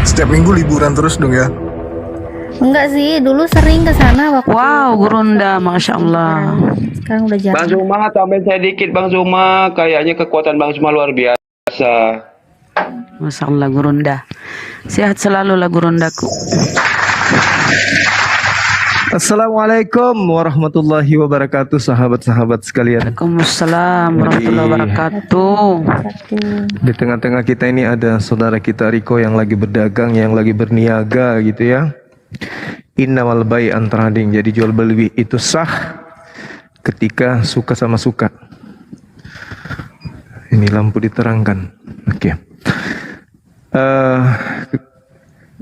Setiap minggu liburan terus dong ya? Enggak sih, dulu sering ke sana waktu Wow, Gurunda, Masya Allah. sekarang udah Bang jarang. Zuma, tambahin saya dikit Bang Zuma. Kayaknya kekuatan Bang Zuma luar biasa. Masya Allah, Gurunda. Sehat selalu lah, Gurundaku. Assalamualaikum warahmatullahi wabarakatuh, sahabat-sahabat sekalian. Waalaikumsalam warahmatullahi wabarakatuh. Satu. Di tengah-tengah kita ini ada saudara kita Riko yang lagi berdagang, yang lagi berniaga gitu ya. Innamal bai' antrading. Jadi jual beli itu sah ketika suka sama suka. Ini lampu diterangkan. Oke.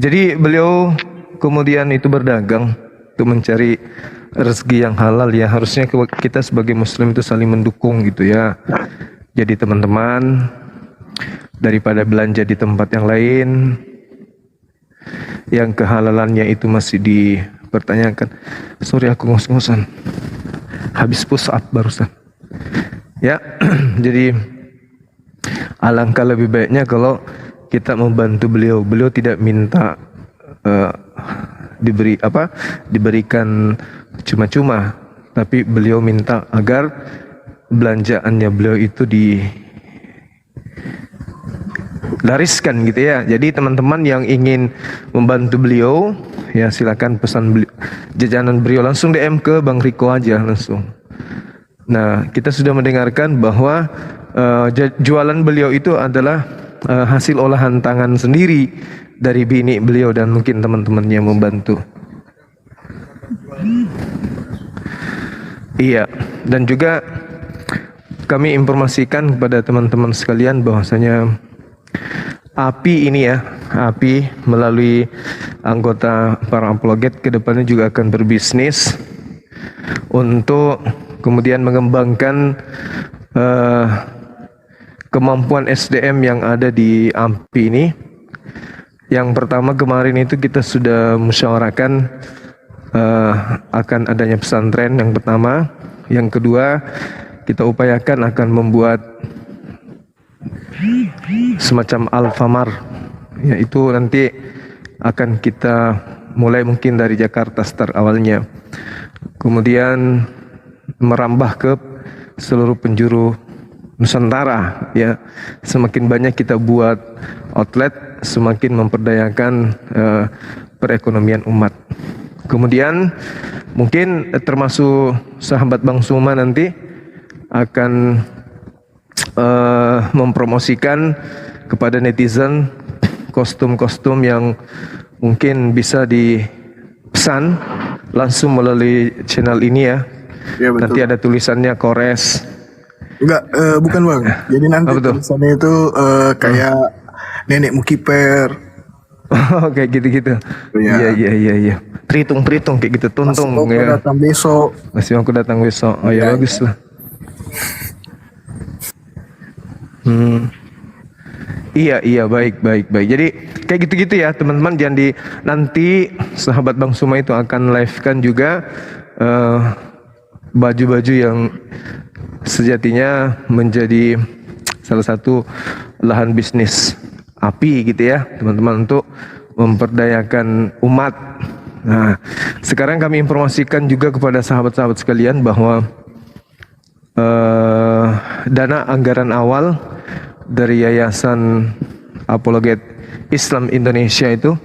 Jadi beliau kemudian itu berdagang untuk mencari rezeki yang halal ya. Harusnya kita sebagai muslim itu saling mendukung gitu ya. Jadi teman-teman, daripada belanja di tempat yang lain yang kehalalannya itu masih dipertanyakan. Sorry aku ngos-ngosan, habis push up barusan ya. Jadi alangkah lebih baiknya kalau kita membantu beliau. Beliau tidak minta diberikan cuma-cuma, tapi beliau minta agar belanjaannya beliau itu dilariskan gitu ya. Jadi teman-teman yang ingin membantu beliau ya silakan pesan jajanan beliau langsung DM ke Bang Riko aja langsung. Nah, kita sudah mendengarkan bahwa jualan beliau itu adalah hasil olahan tangan sendiri dari bini beliau dan mungkin teman-temannya membantu. Iya, dan juga kami informasikan kepada teman-teman sekalian bahwasanya API ini ya, API melalui anggota para apologet kedepannya juga akan berbisnis untuk kemudian mengembangkan kemampuan SDM yang ada di AMPI ini. Yang pertama kemarin itu kita sudah musyawarahkan akan adanya pesantren yang pertama. Yang kedua kita upayakan akan membuat semacam Alfamart, yaitu nanti akan kita mulai mungkin dari Jakarta start awalnya, kemudian merambah ke seluruh penjuru Nusantara ya. Semakin banyak kita buat outlet, semakin memperdayakan perekonomian umat. Kemudian mungkin termasuk sahabat Bang Suma nanti akan mempromosikan kepada netizen kostum-kostum yang mungkin bisa dipesan langsung melalui channel ini ya. Iya betul. Nanti ada tulisannya Kores. Enggak, bukan Bang. Jadi nanti tulisannya itu kayak nenek mukiper. Oh kayak gitu-gitu. Iya. Iya. Peritung kayak gitu, tuntung Masih mau ya. datang besok. Masih aku datang besok. Oh ya bagus lah. Iya baik. Jadi kayak gitu-gitu ya teman-teman. Jangan nanti sahabat Bang Suma itu akan live kan juga baju-baju yang sejatinya menjadi salah satu lahan bisnis API gitu ya teman-teman, untuk memperdayakan umat. Nah, sekarang kami informasikan juga kepada sahabat-sahabat sekalian bahwa dana anggaran awal dari Yayasan Apologet Islam Indonesia itu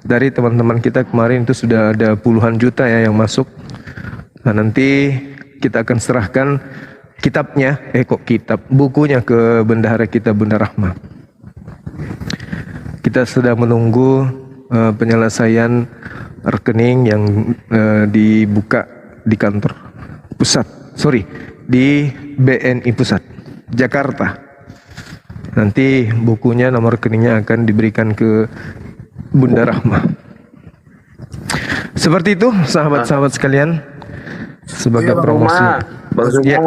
dari teman-teman kita kemarin itu sudah ada puluhan juta ya yang masuk. Nah, nanti kita akan serahkan bukunya ke bendahara kita, Bunda Rahma. Kita sedang menunggu penyelesaian rekening yang dibuka di kantor pusat, di BNI Pusat Jakarta. Nanti bukunya, nomor rekeningnya akan diberikan ke Bunda Rahma. Seperti itu sahabat-sahabat sekalian, sebagai promosi. Bang Zuma, Ya.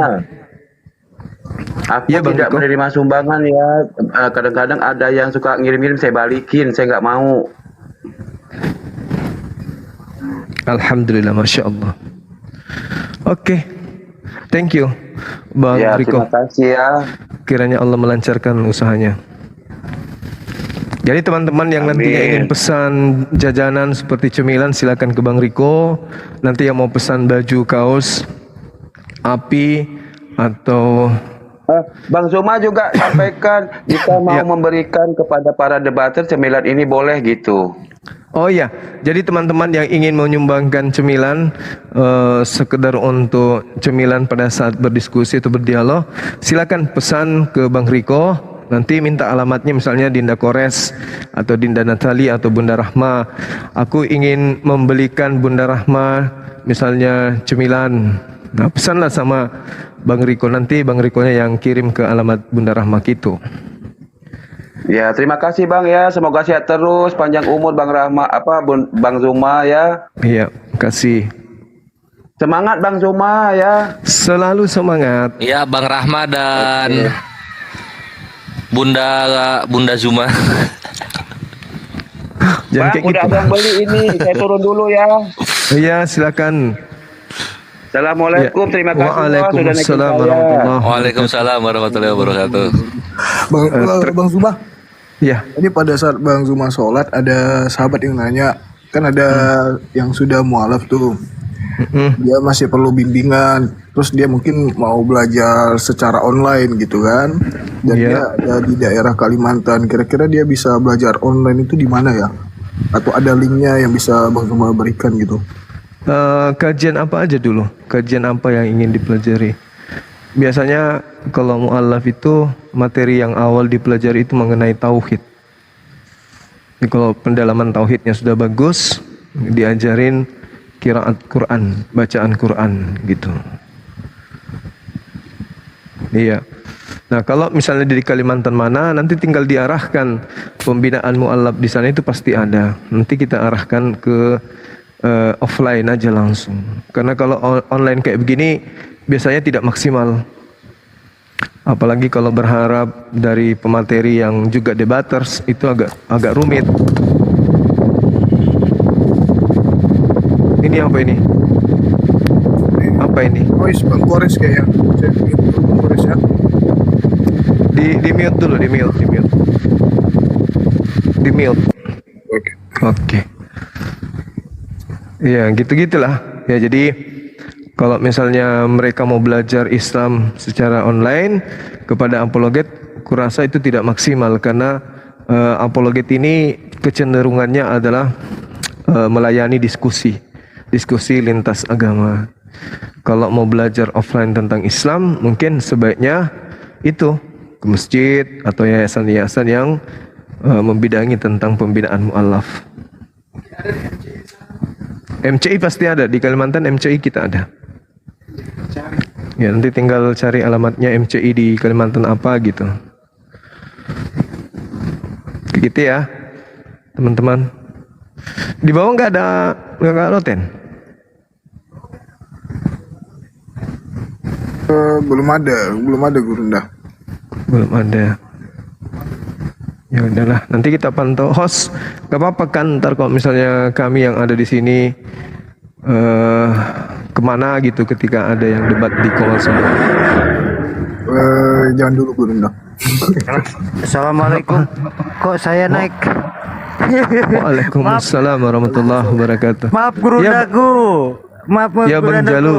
aku Ya, Bang tidak Riko. menerima sumbangan ya. Kadang-kadang ada yang suka ngirim-ngirim, saya balikin, saya nggak mau. Alhamdulillah, Masya Allah. Oke, thank you Bang Ya, Riko. terima kasih ya. Kiranya Allah melancarkan usahanya. Jadi teman-teman yang nantinya Amin. ingin pesan jajanan seperti cemilan silakan ke Bang Riko. Nanti yang mau pesan baju, kaos, api atau Bang Zuma juga sampaikan jika mau Ya. memberikan kepada para debater cemilan ini boleh gitu. oh iya, jadi teman-teman yang ingin menyumbangkan cemilan sekedar untuk cemilan pada saat berdiskusi atau berdialog, silakan pesan ke Bang Riko. Nanti minta alamatnya misalnya Dinda Kores atau Dinda Natali atau Bunda Rahma. Aku ingin membelikan Bunda Rahma misalnya cemilan. Nah, pesanlah sama Bang Riko, nanti Bang Rikonya yang kirim ke alamat Bunda Rahma gitu. Ya, terima kasih Bang ya. Semoga sehat terus, panjang umur Bang Rahma Bang Zuma ya. Iya, kasih. Semangat Bang Zuma ya. Selalu semangat. Ya, Bang Rahma dan Bunda Zuma. Jangan Bang, kayak udah gitu. ada yang beli ini. Saya turun dulu ya. Iya, silakan. Assalamualaikum, terima kasih Bang, sudah naikin Waalaikumsalam saya. warahmatullahi Waalaikumsalam warahmatullahi wabarakatuh. Bang Zuma, Ya, ini pada saat Bang Zuma sholat ada sahabat yang nanya, kan ada yang sudah mualaf tuh, dia masih perlu bimbingan, terus dia mungkin mau belajar secara online gitu kan, dan Iya. dia ada di daerah Kalimantan, kira-kira dia bisa belajar online itu di mana ya? Atau ada linknya yang bisa Bang Zuma berikan gitu? kajian apa aja dulu? Kajian apa yang ingin dipelajari? Biasanya kalau mu'alaf itu materi yang awal dipelajari itu mengenai tauhid. Jadi kalau pendalaman tauhidnya sudah bagus, diajarin qiraat Quran, bacaan Quran gitu. Iya. Nah, kalau misalnya di Kalimantan mana, nanti tinggal diarahkan pembinaan mu'alaf di sana itu pasti ada. Nanti kita arahkan ke offline aja langsung. Karena kalau online kayak begini biasanya tidak maksimal. Apalagi kalau berharap dari pemateri yang juga debaters itu agak rumit. Ini apa ini? Apa ini? Oh, Bang Kores kayaknya. Saya mute dulu Bang Kores ya. Di mute dulu, di mute. Di mute. Oke. Oke. Ya, gitu-gitulah. Ya, jadi kalau misalnya mereka mau belajar Islam secara online kepada apologet, kurasa itu tidak maksimal karena apologet ini kecenderungannya adalah melayani diskusi lintas agama. Kalau mau belajar offline tentang Islam, mungkin sebaiknya itu ke masjid atau yayasan-yayasan yang membidangi tentang pembinaan mu'alaf. MCI pasti ada, di Kalimantan MCI kita ada. Ya, nanti tinggal cari alamatnya MCI di Kalimantan apa gitu. Gitu ya, teman-teman. Di bawah nggak ada loten? Belum ada Gurunda. Belum ada. Ya udahlah, nanti kita pantau host. Gak apa-apa kan, ntar kalau misalnya kami yang ada di sini kemana gitu ketika ada yang debat di call semua. Jangan dulu Gurunda. Assalamualaikum. Kok saya naik? Waalaikumsalam warahmatullahi wabarakatuh. Maaf gurundaku. Maaf Ya Bang gurundaku. Jalu.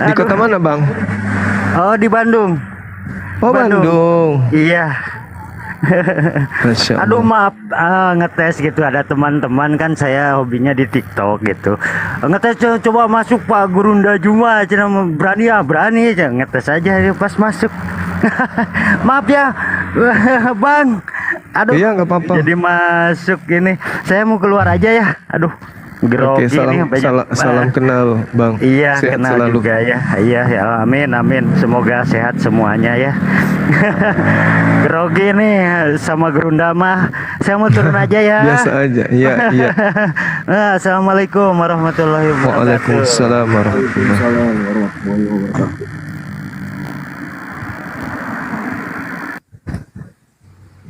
Di kota mana Bang? Oh, di Bandung. Oh Bandung. Iya. Masya Allah. Aduh maaf, ngetes gitu, ada teman-teman kan, saya hobinya di TikTok gitu. Ngetes coba masuk Pak Gurunda Juma, cina berani ya, berani aja ngetes aja pas masuk. Maaf ya, Bang. Aduh. Iya, nggak apa-apa. Jadi masuk ini, saya mau keluar aja ya. Aduh. Oke, Grogi nih, banyak. salam kenal Bang. Iya, Sehat kenal selalu. juga ya. Iya, ya, amin, amin. Semoga sehat semuanya ya. Grogi nih sama Gerunda mah. Saya mau turun aja ya. Biasa aja. Iya, iya. Nah, Assalamualaikum warahmatullahi wabarakatuh. Waalaikumsalam warahmatullahi Assalamualaikum.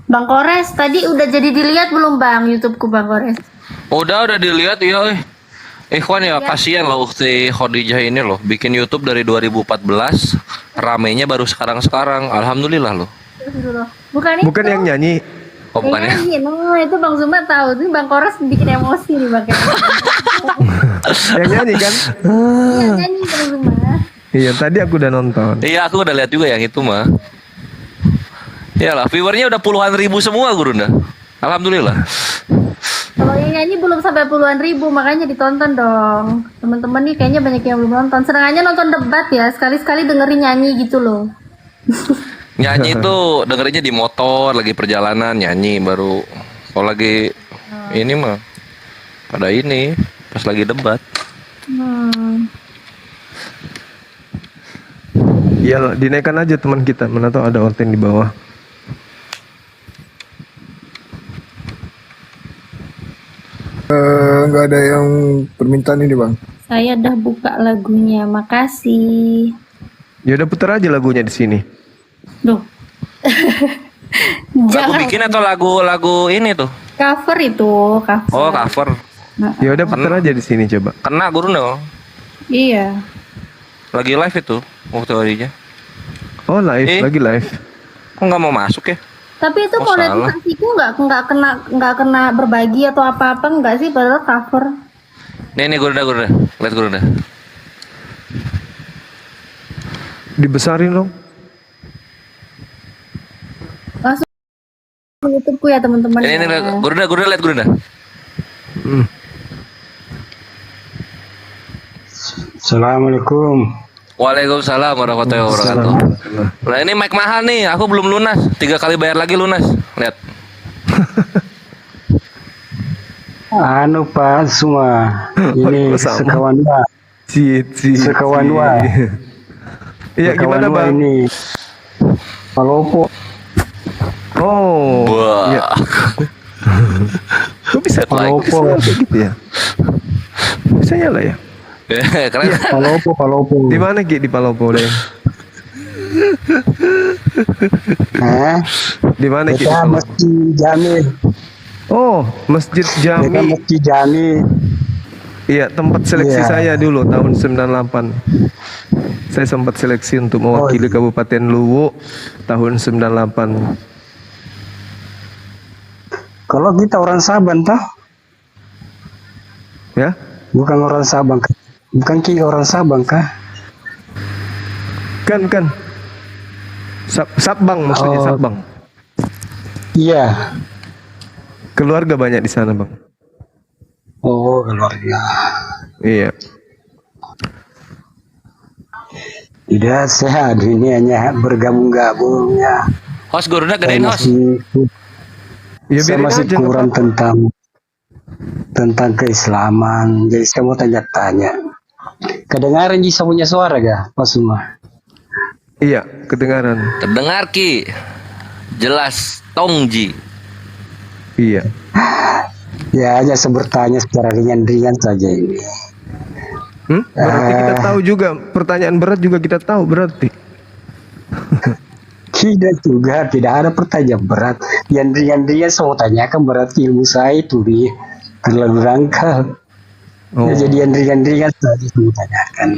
Bang Kores, tadi udah jadi dilihat belum Bang YouTubeku Bang Kores? Udah dilihat ya. Ikhwan ya, kasihan loh Ukti Khadijah ini loh, bikin YouTube dari 2014, ramenya baru sekarang-sekarang. Alhamdulillah loh. Bukan itu. Bukan yang nyanyi. Oh bukan ya? Nyanyi, no, itu Bang Zuma tahu. Ini Bang Kores bikin emosi nih Bang. Yang nyanyi kan? Iya, nyanyi Bang Zuma. Iya, tadi aku udah nonton. Iya aku udah lihat juga yang itu mah. Iyalah, viewernya udah puluhan ribu semua Gurunda. Alhamdulillah. Kalau yang nyanyi belum sampai puluhan ribu, makanya ditonton dong. Teman-teman nih kayaknya banyak yang belum nonton. Senangannya nonton debat ya, sekali-sekali dengerin nyanyi gitu loh. Nyanyi itu dengerinnya di motor, lagi perjalanan nyanyi baru. Kalau lagi ini mah pada ini pas lagi debat. Ya, dinaikkan aja teman kita, mana tahu ada orten di bawah. Nggak ada yang permintaan ini bang. Saya udah buka lagunya, makasih. Ya udah putar aja lagunya di sini. Duh. Lagu Jangan bikin atau lagu ini tuh? cover itu, cover. Oh cover. Ya udah putar aja di sini coba. Kena Gurunda. Iya. Lagi live itu waktu harinya. Oh live, lagi live. Kok nggak mau masuk ya? Tapi itu Oh, monetisasiku nggak kena berbagi atau apa-apa nggak sih, padahal cover. Nih Gurunda, lihat Gurunda. Dibesarin dong. Langsung YouTubeku ya teman-teman. Ini Gurunda lihat Gurunda. Assalamualaikum. Waalaikumsalam warahmatullahi wabarakatuh. Nah ini mic mahal nih, aku belum lunas. 3 kali bayar lagi lunas. Lihat. Anu Pak semua. Ini sekawan Pak. Sekawan Pak. Iya gimana bang? Ini Palopo. Oh. Wah. Iya. Kok bisa Palopo. kayak gitu ya? Bisa nyala ya? Keren. Palopo. Di mana Ki di Palopo deh? Di mana Ki? Kita Masjid Jami. Oh, Masjid Kita Jami. Masjid Jami. Iya, tempat seleksi saya dulu tahun 98. Saya sempat seleksi untuk mewakili Kabupaten Luwu tahun 98. Kalau kita orang Saban toh? Ya? Bukan orang Sabang. Bukan Ki orang Sabang kah? Kan. Sabbang maksudnya Sabbang. Iya. Keluarga banyak di sana, Bang. Oh, keluarga. Iya. Tidak sehat, ini hanya bergabung-gabung ya. Host Gurunda gedein host. Ya Saya biarin masih aja, kurang nggak tentang keislaman. Jadi saya mau tanya-tanya. Kedengaran Ji punya suara gak, Pak Suma? Iya, kedengaran. Terdengar Ki. Jelas Tongji. Iya. Ya hanya saya bertanya secara ringan-ringan saja ini. Berarti kita tahu juga pertanyaan berat juga kita tahu berarti. Tidak juga, tidak ada pertanyaan berat. Yang ringan-ringan saya mau tanyakan berarti ilmu saya itu terlalu dangkal. Oh. Ya, jadi yang ringan-ringan saja saya mau tanyakan.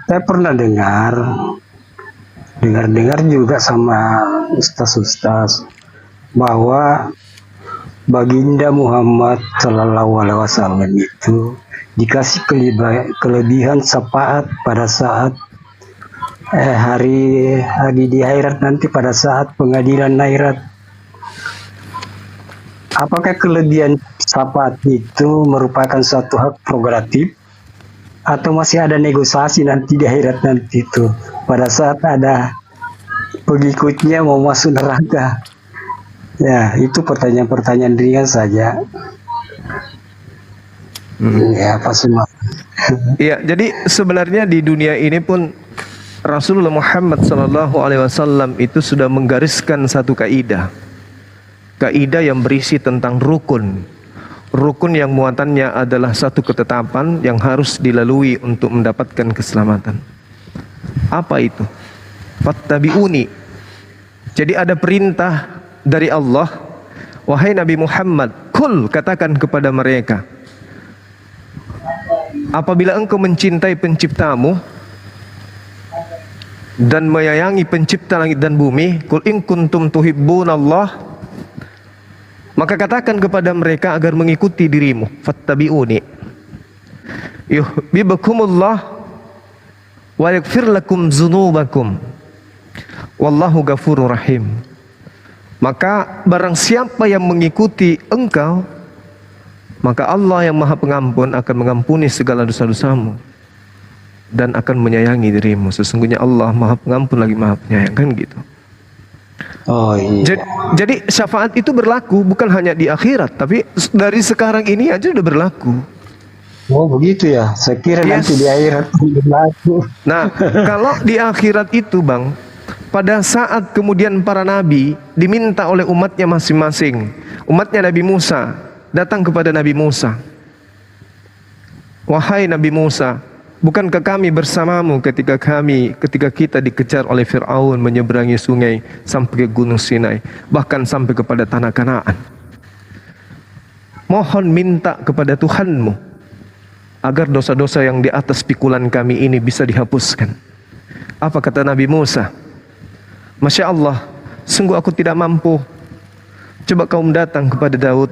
Saya pernah dengar juga sama ustaz-ustaz bahwa Baginda Muhammad Sallallahu Alaihi Wasallam itu dikasih kelebihan syafaat pada saat hari di akhirat nanti, pada saat pengadilan akhirat. Apakah kelebihan syafaat itu merupakan suatu hak prerogatif atau masih ada negosiasi nanti di akhirat nanti itu pada saat ada pengikutnya mau masuk neraka? Ya, itu pertanyaan-pertanyaan ringan saja. Ya, Pak Suma. Iya, jadi sebenarnya di dunia ini pun Rasulullah Muhammad SAW itu sudah menggariskan satu kaidah yang berisi tentang rukun yang muatannya adalah satu ketetapan yang harus dilalui untuk mendapatkan keselamatan. Apa itu? Fattabi'uni. Jadi ada perintah dari Allah, wahai Nabi Muhammad, kul, katakan kepada mereka, apabila engkau mencintai penciptamu, dan menyayangi pencipta langit dan bumi, qul in kuntum tuhibbunallah, maka katakan kepada mereka agar mengikuti dirimu, fattabi'uni yuhibbukumullah wa yaghfir lakum dzunubakum wallahu ghafurur rahim. Maka barang siapa yang mengikuti engkau, maka Allah yang Maha Pengampun akan mengampuni segala dosa-dosamu dan akan menyayangi dirimu. Sesungguhnya Allah Maha Pengampun lagi Maha Penyayang, kan gitu. Oh iya. Jadi syafaat itu berlaku bukan hanya di akhirat, tapi dari sekarang ini aja udah berlaku. Oh begitu ya. Saya kira nanti di akhirat berlaku. Nah, kalau di akhirat itu Bang, pada saat kemudian para nabi diminta oleh umatnya masing-masing, umatnya Nabi Musa datang kepada Nabi Musa, wahai Nabi Musa, bukankah kami bersamamu ketika kita dikejar oleh Fir'aun menyeberangi sungai sampai ke Gunung Sinai, bahkan sampai kepada tanah Kanaan. Mohon minta kepada Tuhanmu agar dosa-dosa yang di atas pikulan kami ini bisa dihapuskan. Apa kata Nabi Musa? Masya Allah, sungguh aku tidak mampu. Coba kaum datang kepada Daud.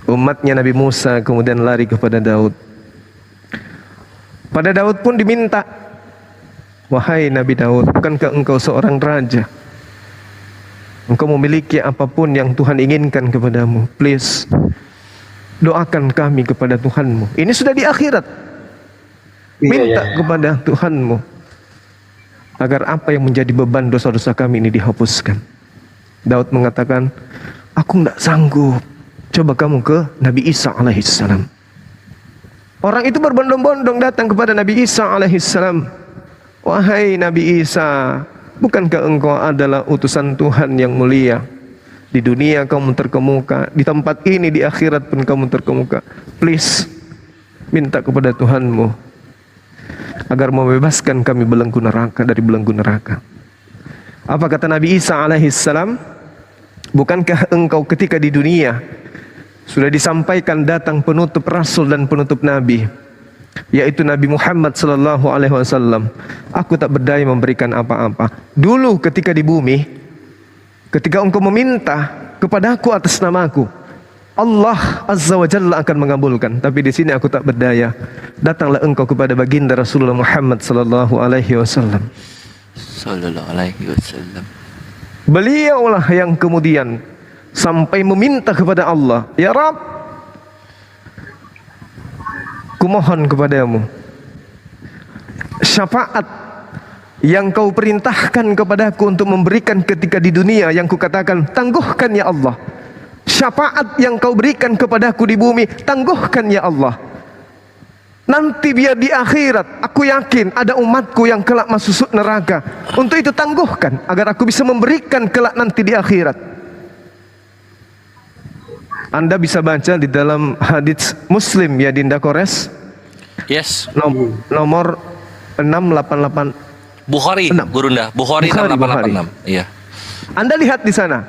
Umatnya Nabi Musa kemudian lari kepada Daud. Pada Daud pun diminta, wahai Nabi Daud, bukankah engkau seorang raja? Engkau memiliki apapun yang Tuhan inginkan kepadamu. Please, doakan kami kepada Tuhanmu. Ini sudah di akhirat. Minta kepada Tuhanmu agar apa yang menjadi beban dosa-dosa kami ini dihapuskan. Daud mengatakan, aku tidak sanggup. Coba kamu ke Nabi Isa alaihissalam. Orang itu berbondong-bondong datang kepada Nabi Isa alaihissalam. Wahai Nabi Isa, bukankah engkau adalah utusan Tuhan yang mulia? Di dunia kamu terkemuka, di tempat ini di akhirat pun kamu terkemuka. Please, minta kepada Tuhanmu agar membebaskan kami dari belenggu neraka. Apa kata Nabi Isa alaihissalam? Bukankah engkau ketika di dunia sudah disampaikan datang penutup rasul dan penutup nabi, yaitu Nabi Muhammad sallallahu alaihi wasallam. Aku tak berdaya memberikan apa-apa. Dulu ketika di bumi, ketika engkau meminta kepadaku atas namaku, Allah Azza wa Jalla akan mengabulkan. Tapi di sini aku tak berdaya. Datanglah engkau kepada baginda Rasulullah Muhammad sallallahu alaihi wasallam. Beliaulah yang kemudian sampai meminta kepada Allah, ya Rabb, kumohon kepadamu syafaat yang kau perintahkan kepadaku untuk memberikan ketika di dunia, yang kukatakan tangguhkan ya Allah. Syafaat yang kau berikan kepadaku di bumi, tangguhkan ya Allah. Nanti biar di akhirat, aku yakin ada umatku yang kelak masuk neraka. Untuk itu tangguhkan, agar aku bisa memberikan kelak nanti di akhirat. Anda bisa baca di dalam hadits Muslim ya Dinda Kores. Yes. Nomor 688. Bukhari, Gurunda. Bukhari 686. Iya. Anda lihat di sana.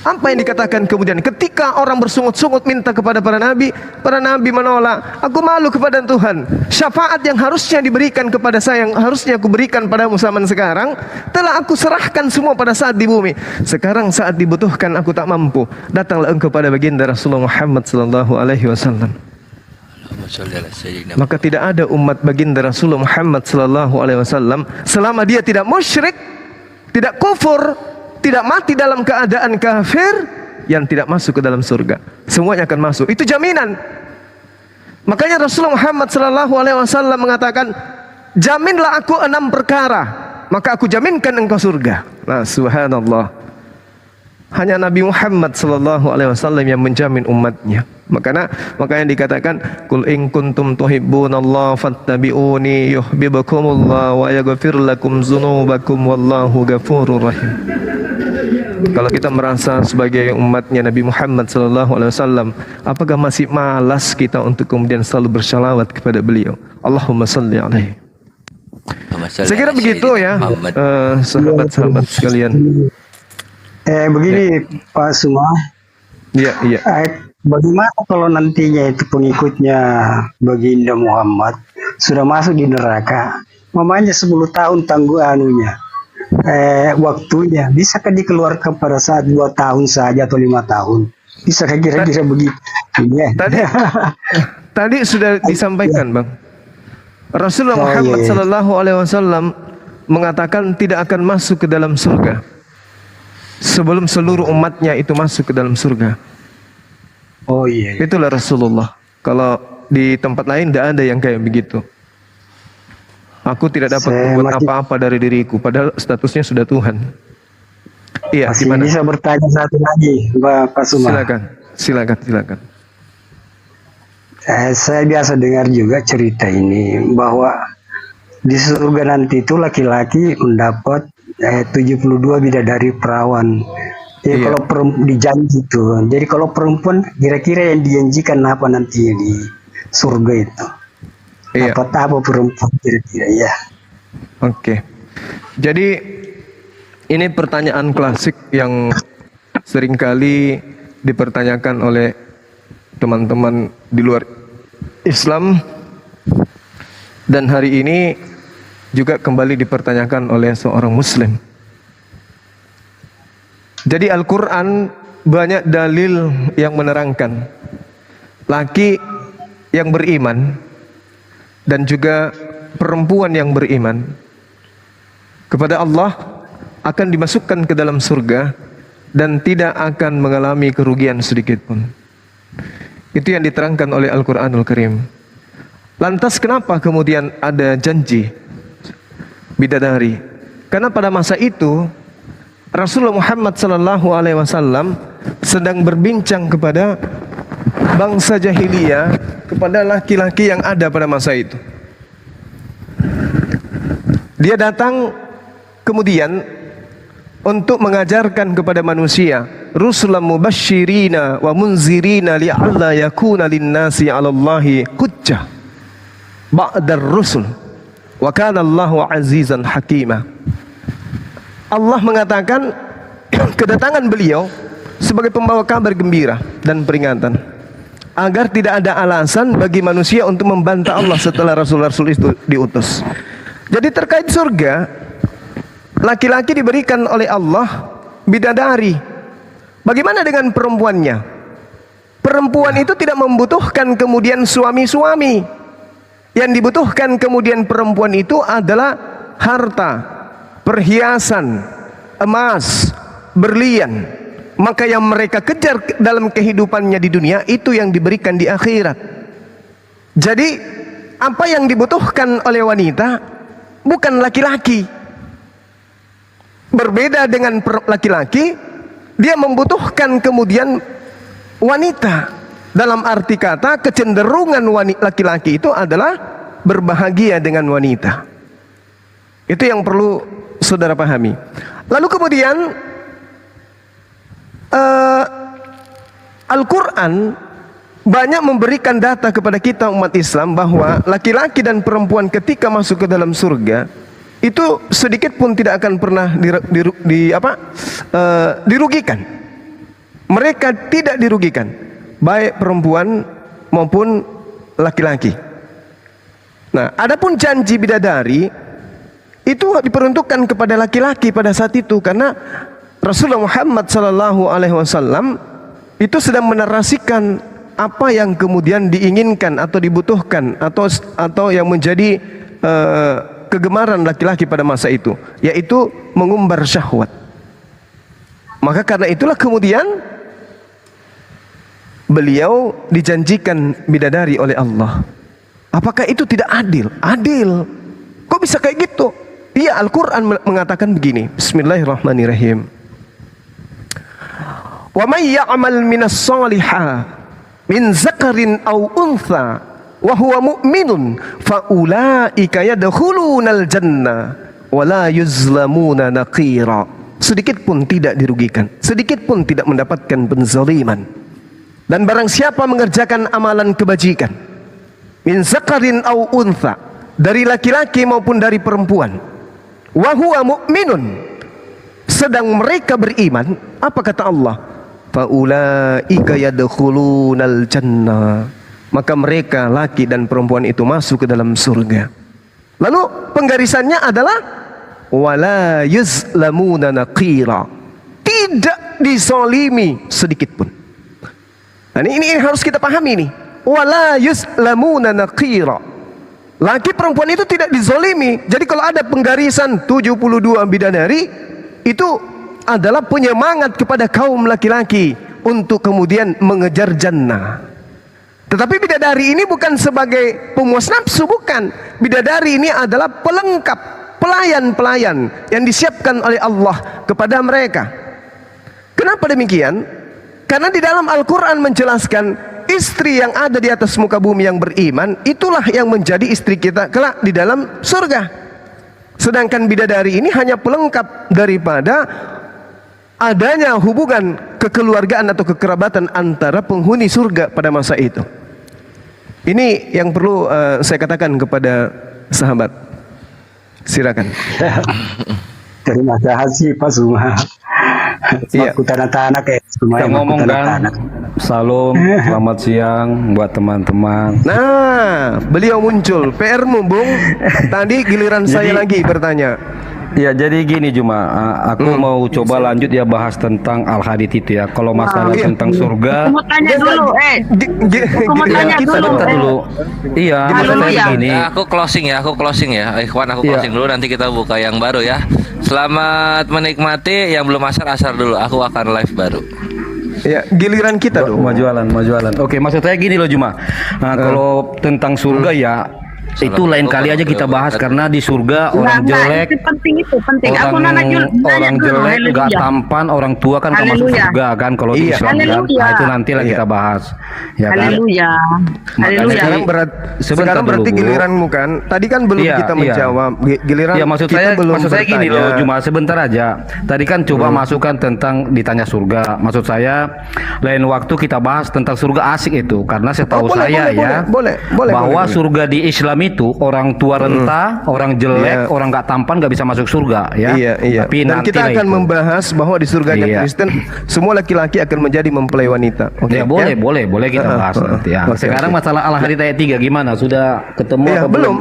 Apa yang dikatakan kemudian ketika orang bersungut-sungut minta kepada para nabi menolak. Aku malu kepada Tuhan. Syafaat yang harusnya diberikan kepada saya, yang harusnya aku berikan padamu zaman sekarang, telah aku serahkan semua pada saat di bumi. Sekarang saat dibutuhkan aku tak mampu. Datanglah engkau pada baginda Rasulullah Muhammad sallallahu alaihi wasallam. Maka tidak ada umat baginda Rasulullah Muhammad sallallahu alaihi wasallam selama dia tidak musyrik, tidak kufur, tidak mati dalam keadaan kafir, yang tidak masuk ke dalam surga. Semuanya akan masuk. Itu jaminan. Makanya Rasulullah Muhammad sallallahu alaihi wasallam mengatakan, jaminlah aku 6 perkara, maka aku jaminkan engkau surga. Nah, subhanallah. Hanya Nabi Muhammad sallallahu alaihi wasallam yang menjamin umatnya. Makanya dikatakan, qul in kuntum tuhibbunallaha fattabi'uni yuhibbukumullah wa yaghfir lakum dzunubakum wallahu ghafurur rahim. Kalau kita merasa sebagai umatnya Nabi Muhammad SAW, apakah masih malas kita untuk kemudian selalu bersalawat kepada beliau? Allahumma salli alaihi. Saya kira begitu ya, sahabat-sahabat sekalian. Begini Pak Suma. Iya. Bagaimana kalau nantinya itu pengikutnya baginda Muhammad sudah masuk di neraka, mamanya 10 tahun waktunya, bisakah dikeluarkan pada saat 2 tahun saja atau 5 tahun? Bisakah kira-kira begitu? Iya. Tadi sudah disampaikan, Bang. Rasulullah Muhammad sallallahu alaihi wasallam mengatakan tidak akan masuk ke dalam surga sebelum seluruh umatnya itu masuk ke dalam surga. Oh iya. Itulah Rasulullah. Kalau di tempat lain tidak ada yang kayak begitu. Aku tidak dapat membuat apa-apa dari diriku, padahal statusnya sudah Tuhan. Iya, masih gimana? bisa bertanya satu lagi, Pak Suma. Silakan. Saya biasa dengar juga cerita ini bahwa di surga nanti itu laki-laki mendapat 72 bidadari perawan. Jadi Iya. kalau dijanji itu, jadi kalau perempuan kira-kira yang dijanjikan apa nanti di surga itu? Iya. Apa perempuan kira-kira ya? Oke. Jadi ini pertanyaan klasik yang seringkali dipertanyakan oleh teman-teman di luar Islam, dan hari ini juga kembali dipertanyakan oleh seorang Muslim. Jadi Al-Quran banyak dalil yang menerangkan laki yang beriman dan juga perempuan yang beriman kepada Allah akan dimasukkan ke dalam surga dan tidak akan mengalami kerugian sedikit pun. Itu yang diterangkan oleh Al-Quranul Karim. Lantas kenapa kemudian ada janji bidadari? Karena pada masa itu Rasulullah Muhammad SAW sedang berbincang kepada bangsa jahiliyah, kepada laki-laki yang ada pada masa itu. Dia datang kemudian untuk mengajarkan kepada manusia, rusulan mubasyirina wa munzirina li'alla yakuna linnasi 'alallahi hujjah ba'dar rusul wa kana Allahu 'azizan hakima. Allah mengatakan kedatangan beliau sebagai pembawa kabar gembira dan peringatan agar tidak ada alasan bagi manusia untuk membantah Allah setelah rasul-rasul itu diutus. Jadi terkait surga, laki-laki diberikan oleh Allah bidadari. Bagaimana dengan perempuannya? Perempuan itu tidak membutuhkan kemudian suami-suami. Yang dibutuhkan kemudian perempuan itu adalah harta, perhiasan, emas, berlian. Maka yang mereka kejar dalam kehidupannya di dunia itu yang diberikan di akhirat. Jadi apa yang dibutuhkan oleh wanita bukan laki-laki. Berbeda dengan laki-laki, dia membutuhkan kemudian wanita. Dalam arti kata kecenderungan laki-laki itu adalah berbahagia dengan wanita. Itu yang perlu saudara pahami. Lalu kemudian Al-Quran banyak memberikan data kepada kita umat Islam bahwa laki-laki dan perempuan ketika masuk ke dalam surga itu sedikit pun tidak akan pernah dirugikan. Mereka tidak dirugikan, baik perempuan maupun laki-laki. Nah, adapun janji bidadari itu diperuntukkan kepada laki-laki pada saat itu, karena Rasulullah Muhammad SAW itu sedang menarasikan apa yang kemudian diinginkan atau dibutuhkan atau yang menjadi kegemaran laki-laki pada masa itu, yaitu mengumbar syahwat. Maka karena itulah kemudian beliau dijanjikan bidadari oleh Allah. Apakah itu tidak adil? Adil. Kok bisa kayak gitu? Iya, Al-Quran mengatakan begini. Bismillahirrahmanirrahim. Wa may ya'mal minas salihah min zakarin aw untha wa huwa mu'minun fa ulaika yadkhulunal jannah wa la yuzlamuna naqira. Sedikit pun tidak dirugikan, sedikit pun tidak mendapatkan penzaliman. Dan barang siapa mengerjakan amalan kebajikan min zakarin aw untha, dari laki-laki maupun dari perempuan, wa huwa mu'minun, sedang mereka beriman, apa kata Allah? Faulaika yadkhulunal jannah, maka mereka laki dan perempuan itu masuk ke dalam surga. Lalu penggarisannya adalah wala yuzlamuna naqira. Tidak dizalimi sedikit pun. Nah, ini harus kita pahami nih. Wala yuzlamuna naqira. Laki perempuan itu tidak dizalimi. Jadi kalau ada penggarisan 72 bidadari, itu adalah penyemangat kepada kaum laki-laki untuk kemudian mengejar jannah. Tetapi bidadari ini bukan sebagai pemuas nafsu, bukan. Bidadari ini adalah pelengkap, pelayan-pelayan yang disiapkan oleh Allah kepada mereka. Kenapa demikian? Karena di dalam Al-Quran menjelaskan istri yang ada di atas muka bumi yang beriman, itulah yang menjadi istri kita kelak di dalam surga. Sedangkan bidadari ini hanya pelengkap daripada adanya hubungan kekeluargaan atau kekerabatan antara penghuni surga pada masa itu. Ini yang perlu saya katakan kepada sahabat. Silakan. Terima kasih Pak Zuma. Iya. Aku tanah-tanah kayak semua Kita ngomong kan, salam, selamat siang buat teman-teman. Nah, beliau muncul. PR-mu, Bung. Tadi giliran saya lagi bertanya. Ya jadi gini Juma, aku mau coba lanjut ya bahas tentang Al-Hadid itu ya. Kalau masalah tentang surga, Aku mau tanya dulu, Aku mau tanya kita dulu. bentar dulu. Iya, Haleluya. saya begini. Ya, aku closing ya. Ikhwan, aku Iya. closing dulu, nanti kita buka yang baru ya. Selamat menikmati, yang belum asar dulu. Aku akan live baru. Ya, giliran kita dong. Mau jualan. Oke, maksud saya gini loh Juma. Nah, kalau tentang surga ya, itu lain kali aja kita bahas karena di surga orang jelek, itu penting. Aku orang nanya dulu. jelek, nggak Haleluya. tampan, orang tua kan nggak masuk Haleluya. surga kan kalau di Iya. Islam kan. Haleluya. Nah, itu nantilah kita bahas. Ya kan? Haleluya. Haleluya. Sekarang Sebentar berarti dulu, Bu. giliranmu kan. Tadi kan belum Iya, kita iya. menjawab. Giliran Ya maksud kita saya gini bertanya. loh, cuma sebentar aja. Tadi kan coba masukkan tentang ditanya surga. Maksud saya lain waktu kita bahas tentang surga asik itu karena setahu boleh, saya boleh, boleh, bahwa boleh. surga di Islam itu orang tua renta, orang jelek, Iya. orang nggak tampan nggak bisa masuk surga ya. Iya. Tapi Dan kita nantilah akan itu. membahas bahwa di surganya Iya. Kristen semua laki-laki akan menjadi mempelai wanita. Oke, Ya boleh kita bahas nanti ya. Oke, Sekarang oke. masalah Al-Hadid ayat 3 gimana? Sudah ketemu Ya, apa belum.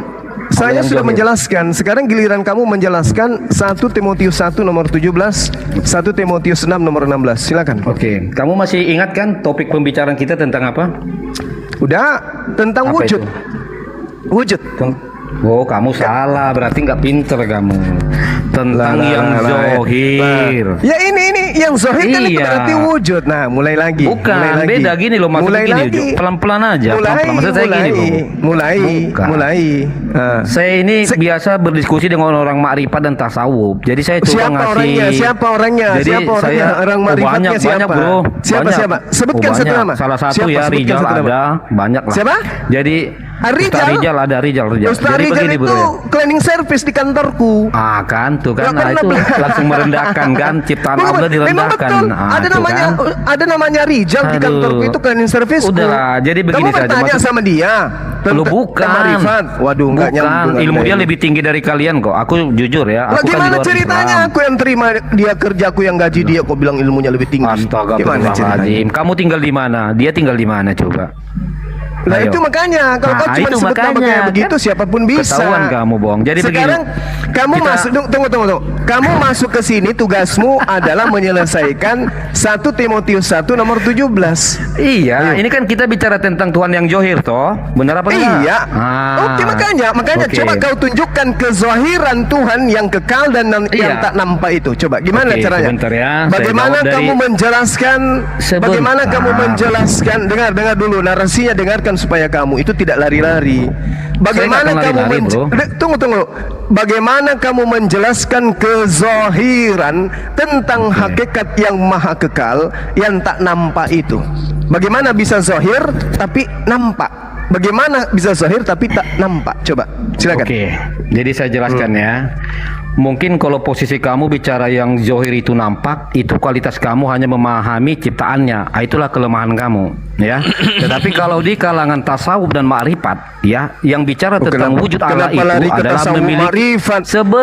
Saya yang sudah jahil? menjelaskan. Sekarang giliran kamu menjelaskan 1 Timotius 1 nomor 17, 1 Timotius 6 nomor 16. Silakan. Oke, kamu masih ingat kan topik pembicaraan kita tentang apa? Udah, tentang Apa wujud. itu? Wujud. Oh, kamu salah, berarti nggak pinter kamu. Tentang yang zohir. Ya ini yang zohir kan itu Iya. berarti wujud. Nah, mulai lagi. Bukan, mulai lagi. beda gini loh, maksudnya mulai gini, lagi. pelan-pelan aja, pelan-pelan. Maksud saya gini loh. Bukan. Mulai. Ah. Saya ini biasa berdiskusi dengan orang makrifat dan tasawuf. Jadi saya coba Siapa ngasih. orangnya? Siapa orangnya? Jadi Siapa orangnya? saya Orang marifatnya banyak, siapa? Banyak, bro. Siapa, Banyak. siapa? Sebutkan satu banyak. nama. Salah satu Siapa? ya Sebutkan Rijal satu nama. ada, banyak lah. Siapa? Jadi Ustaz Rijal ada, Rijal. Ustaz Jadi Rijal begini, itu bro. cleaning service di kantorku. Ah kan tuh kan, Nggak nah pernah itu belajar. langsung merendahkan kan, ciptaan Memang- Allah memang direndahkan. betul. Ah, Ada tuh namanya, kan. ada namanya Rijal di Aduh. kantorku itu cleaning service. Udahlah, jadi begini Kamu saja, bertanya maksud- sama dia. Lu bukan. Marifat. Waduh, nggak Bukan. nyambung. Ilmu Anda dia ini. lebih tinggi dari kalian kok. Aku jujur ya. Lah Aku kan di gimana luar ceritanya Islam. aku yang terima dia kerja, aku yang gaji dia, kok bilang ilmunya lebih tinggi? Gimana ceritanya? Astagfirullahaladzim. Kamu tinggal di mana? Dia tinggal di mana coba? Nah Ayo. itu makanya kalau Nah, kau cuma itu sebut nama makanya, kayak begitu kan? siapapun bisa. Ketahuan kamu, Bong. Jadi sekarang begini, kamu kita- masuk tunggu. Kamu masuk ke sini tugasmu adalah menyelesaikan 1 Timotius 1 nomor 17. Iya, ini kan kita bicara tentang Tuhan yang johir toh. Benar apa enggak? Iya. Ah. Oke, makanya Oke. coba kau tunjukkan kezahiran Tuhan yang kekal dan yang Iya. tak nampak itu. Coba gimana Oke, caranya? sebentar ya. Saya Bagaimana jawab dari- kamu menjelaskan? Sebentar. Bagaimana kamu menjelaskan? Dengar dulu narasinya, dengarkan supaya kamu itu tidak lari-lari. Bagaimana nggak akan kamu lari-lari, bro. tunggu. Bagaimana kamu menjelaskan kezahiran tentang hakikat yang maha kekal yang tak nampak itu? Bagaimana bisa zahir tapi nampak? Bagaimana bisa zahir tapi tak nampak? Coba, silakan. Oke, jadi saya jelaskan ya. Mungkin kalau posisi kamu bicara yang zohir itu nampak, itu kualitas kamu hanya memahami ciptaannya. Itulah kelemahan kamu, ya. Tetapi kalau di kalangan tasawuf dan ma'rifat, ya, yang bicara tentang wujud Allah itu adalah memiliki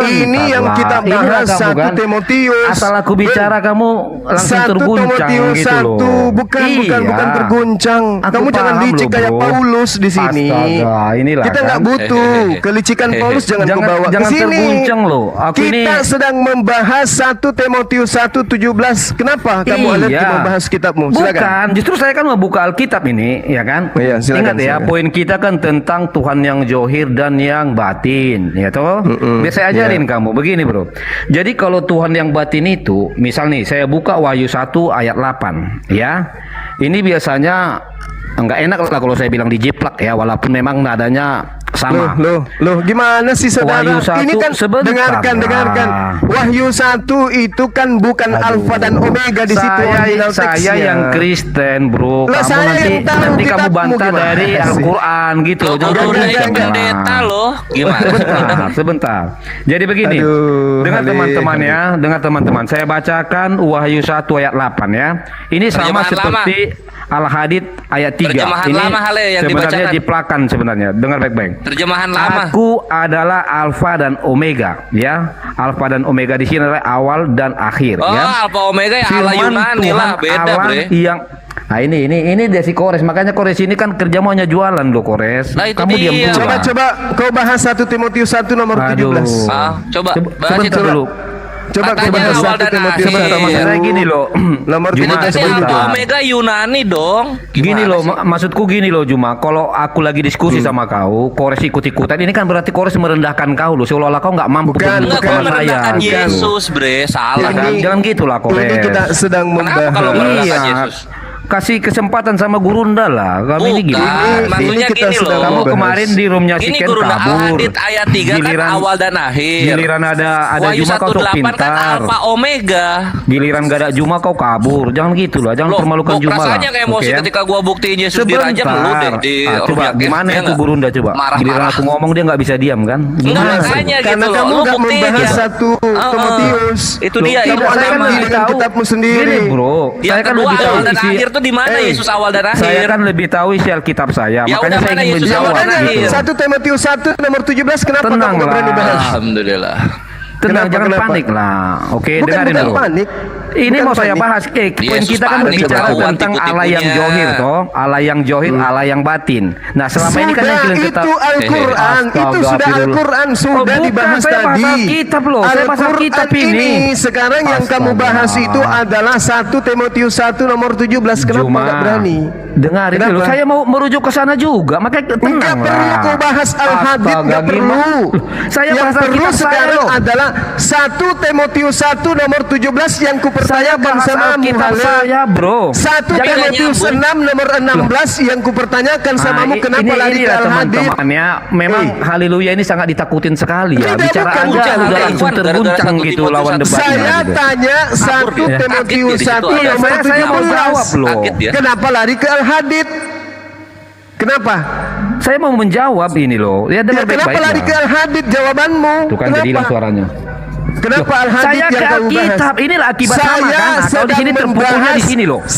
Ini yang kita bahas 1 Timotius. Asal aku bicara kamu langsung 1 terguncang Timotius gitu loh. 1, bukan terguncang. Aku Kamu jangan paham licik loh, kayak bro. Paulus di sini. Astaga, inilah Kita kan. nggak butuh kelicikan Paulus, jangan kau bawa ke jangan sini. terguncang loh. Aku Kita ini sedang membahas 1 Timotius 1:17. Kenapa kamu alergi membahas kitabmu? Silakan. Bukan, justru saya kan membuka Alkitab ini, ya kan? Iya, silakan, Ingat ya, silakan. poin kita kan tentang Tuhan yang johir dan yang batin, ya toh? Biar saya ajarin kamu begini, bro. Jadi kalau Tuhan yang batin itu, misal nih, saya buka Wahyu 1 ayat 8, ya. Ini biasanya enggak enak lah kalau saya bilang dijiplak ya, walaupun memang nadanya sama. Loh, gimana sih saudara? Wahyu 1 Ini kan sebentar dengarkan. lah. Wahyu 1 itu kan bukan alfa dan omega di situ original Saya teksnya. yang Kristen, bro. Lah, Kamu saya nanti yang tahu kamu kitabmu bantah gimana dari sih? Al-Qur'an gitu. Loh, Jangan guru kencang yang lah. pendeta loh. Gimana? Sebentar. Jadi begini, Aduh, dengan Halil, teman-teman ya, dengan teman-teman, saya bacakan Wahyu 1 ayat 8 ya. Ini sama Terjemahan seperti Al-Hadid ayat 3. Terjemahan Ini lama, Hale, yang sebenarnya dibacakan. jiplakan sebenarnya. Dengar baik-baik. Terjemahan lama. Aku adalah Alfa dan Omega, ya. Alfa dan Omega di sini adalah awal dan akhir, Oh, ya. Alfa Omega ya ala Firman Yunani Tuhan lah, beda, Allah bre. yang Nah ini dia si Kores, makanya Kores ini kan kerjamu hanya jualan loh, Kores. Nah, itu Kamu dia. diam dulu. lah. Coba kau bahas 1 Timotius 1 nomor Aduh. 17. Coba bahas Sebentar itu. dulu. Coba kau Katanya bahas awal 1 dan Timotius akhir. 1 Maksudnya gini loh. Nomor Juma, 17 Berarti sebentar. Alfa Omega Yunani dong. Gini Gimana loh, sih? maksudku gini loh Juma, kalau aku lagi diskusi sama kau, Kores ikut-ikutan, ini kan berarti Kores merendahkan kau loh, seolah-olah kau nggak mampu Bukan, Enggak, berdua gua sama saya. merendahkan Gitu. Yesus, bre. Salah kan? Ini- Jangan gitulah Kores. Ini kita sedang Kenapa kalau membahas. merendahkan Iya. Yesus? Kasih kesempatan sama Gurunda lah. Kami ini Bukan, gimana? maksudnya Ini kita gini sedang loh. Kamu membahas. kemarin di roomnya si Ini Ken guru kabur. Al-Hadid ayat 3 kan awal dan akhir. Giliran ada Wahyu Juma kau sok 1:8 kan pintar. Alfa Omega. Giliran gak ada Juma kau kabur. Jangan gitu lah. Jangan Loh, permalukan Juma lah. rasanya kayak emosi Oke, ya? ketika gua buktiin Yesus dirajam lu deh di Coba Rupiah Camp, gimana ya itu nggak? Gurunda coba. Marah-marah. Giliran aku ngomong dia nggak bisa diam kan? Enggak, Gimana? makanya gitu Karena loh. kamu Lu nggak buktiin membahas ya. 1 Timotius. Itu Loh, dia, kamu itu ada sama. dengan kitabmu sendiri. Gini bro, Yang saya kan kedua lebih tahu awal dan isi. akhir tuh di mana Yesus awal dan akhir? Saya kan lebih tahu isi Alkitab saya. Ya Makanya udah, saya mana ingin Yesus Ya awal menjawab. dan makanya akhir? 1 Timotius 1 nomor 17 kenapa Tenang kamu nggak berani lah. bahas? Alhamdulillah. Tenang, jangan Kenapa? panik lah. Oke, dengarin Bukan dulu. panik. Ini Bukan mau saya panik. bahas. Poin Yesus kita kan panik, berbicara ketahuan tentang Allah yang tipu-tipunya. johir toh, Allah yang johir, Allah yang batin. Nah, selama ini kan yang kalian itu tetap Al-Quran, itu sudah Al-Quran sudah bukan, dibahas saya bahas tadi. Alkitab loh, saya bahas Alkitab ini. Sekarang yang kamu Astaga. bahas itu adalah 1 Timotius 1 nomor 17. Kenapa Juma, nggak berani? dengarin Kenapa? dulu, saya mau merujuk ke sana juga, makanya tenang Nggak lah. perlu kau bahas Al-Hadid, Astaga, nggak perlu. gimana? Saya yang bahas perlu Alkitab saya sekarang loh. adalah 1 Timotius 1 nomor 17 yang Saya kupertanyakan bahas sama Alkitab Halil. saya, bro. 1 Jangan Timotius nyambung. 6 nomor 16 yang kupertanyakan samamu kenapa lari ke inilah Al-Hadid? teman-teman ya. Memang haleluya ini sangat ditakutin sekali ya. Tidak, Bicara bukan. Anda Bukan, udah bukan. langsung Gara-gara terguncang 1 gitu Timotius lawan 1. debatnya. Saya gitu. tanya 1 dia. Timotius Kaget dia di 1 situ. Iya, nomor saya mau 17. jawab loh. Kaget dia. Kenapa lari ke Al-Hadid? Kenapa? Saya mau menjawab ini loh. Ya Ya, dengar kenapa baik-baik lari ke lah. Al-Hadid jawabanmu? Tuh kan jadi hilang suaranya. Kenapa Al-Hadid Saya yang ke kamu bahas? Alkitab, inilah akibat sama Saya kan. Atau di sini terpukulnya di sini loh. 1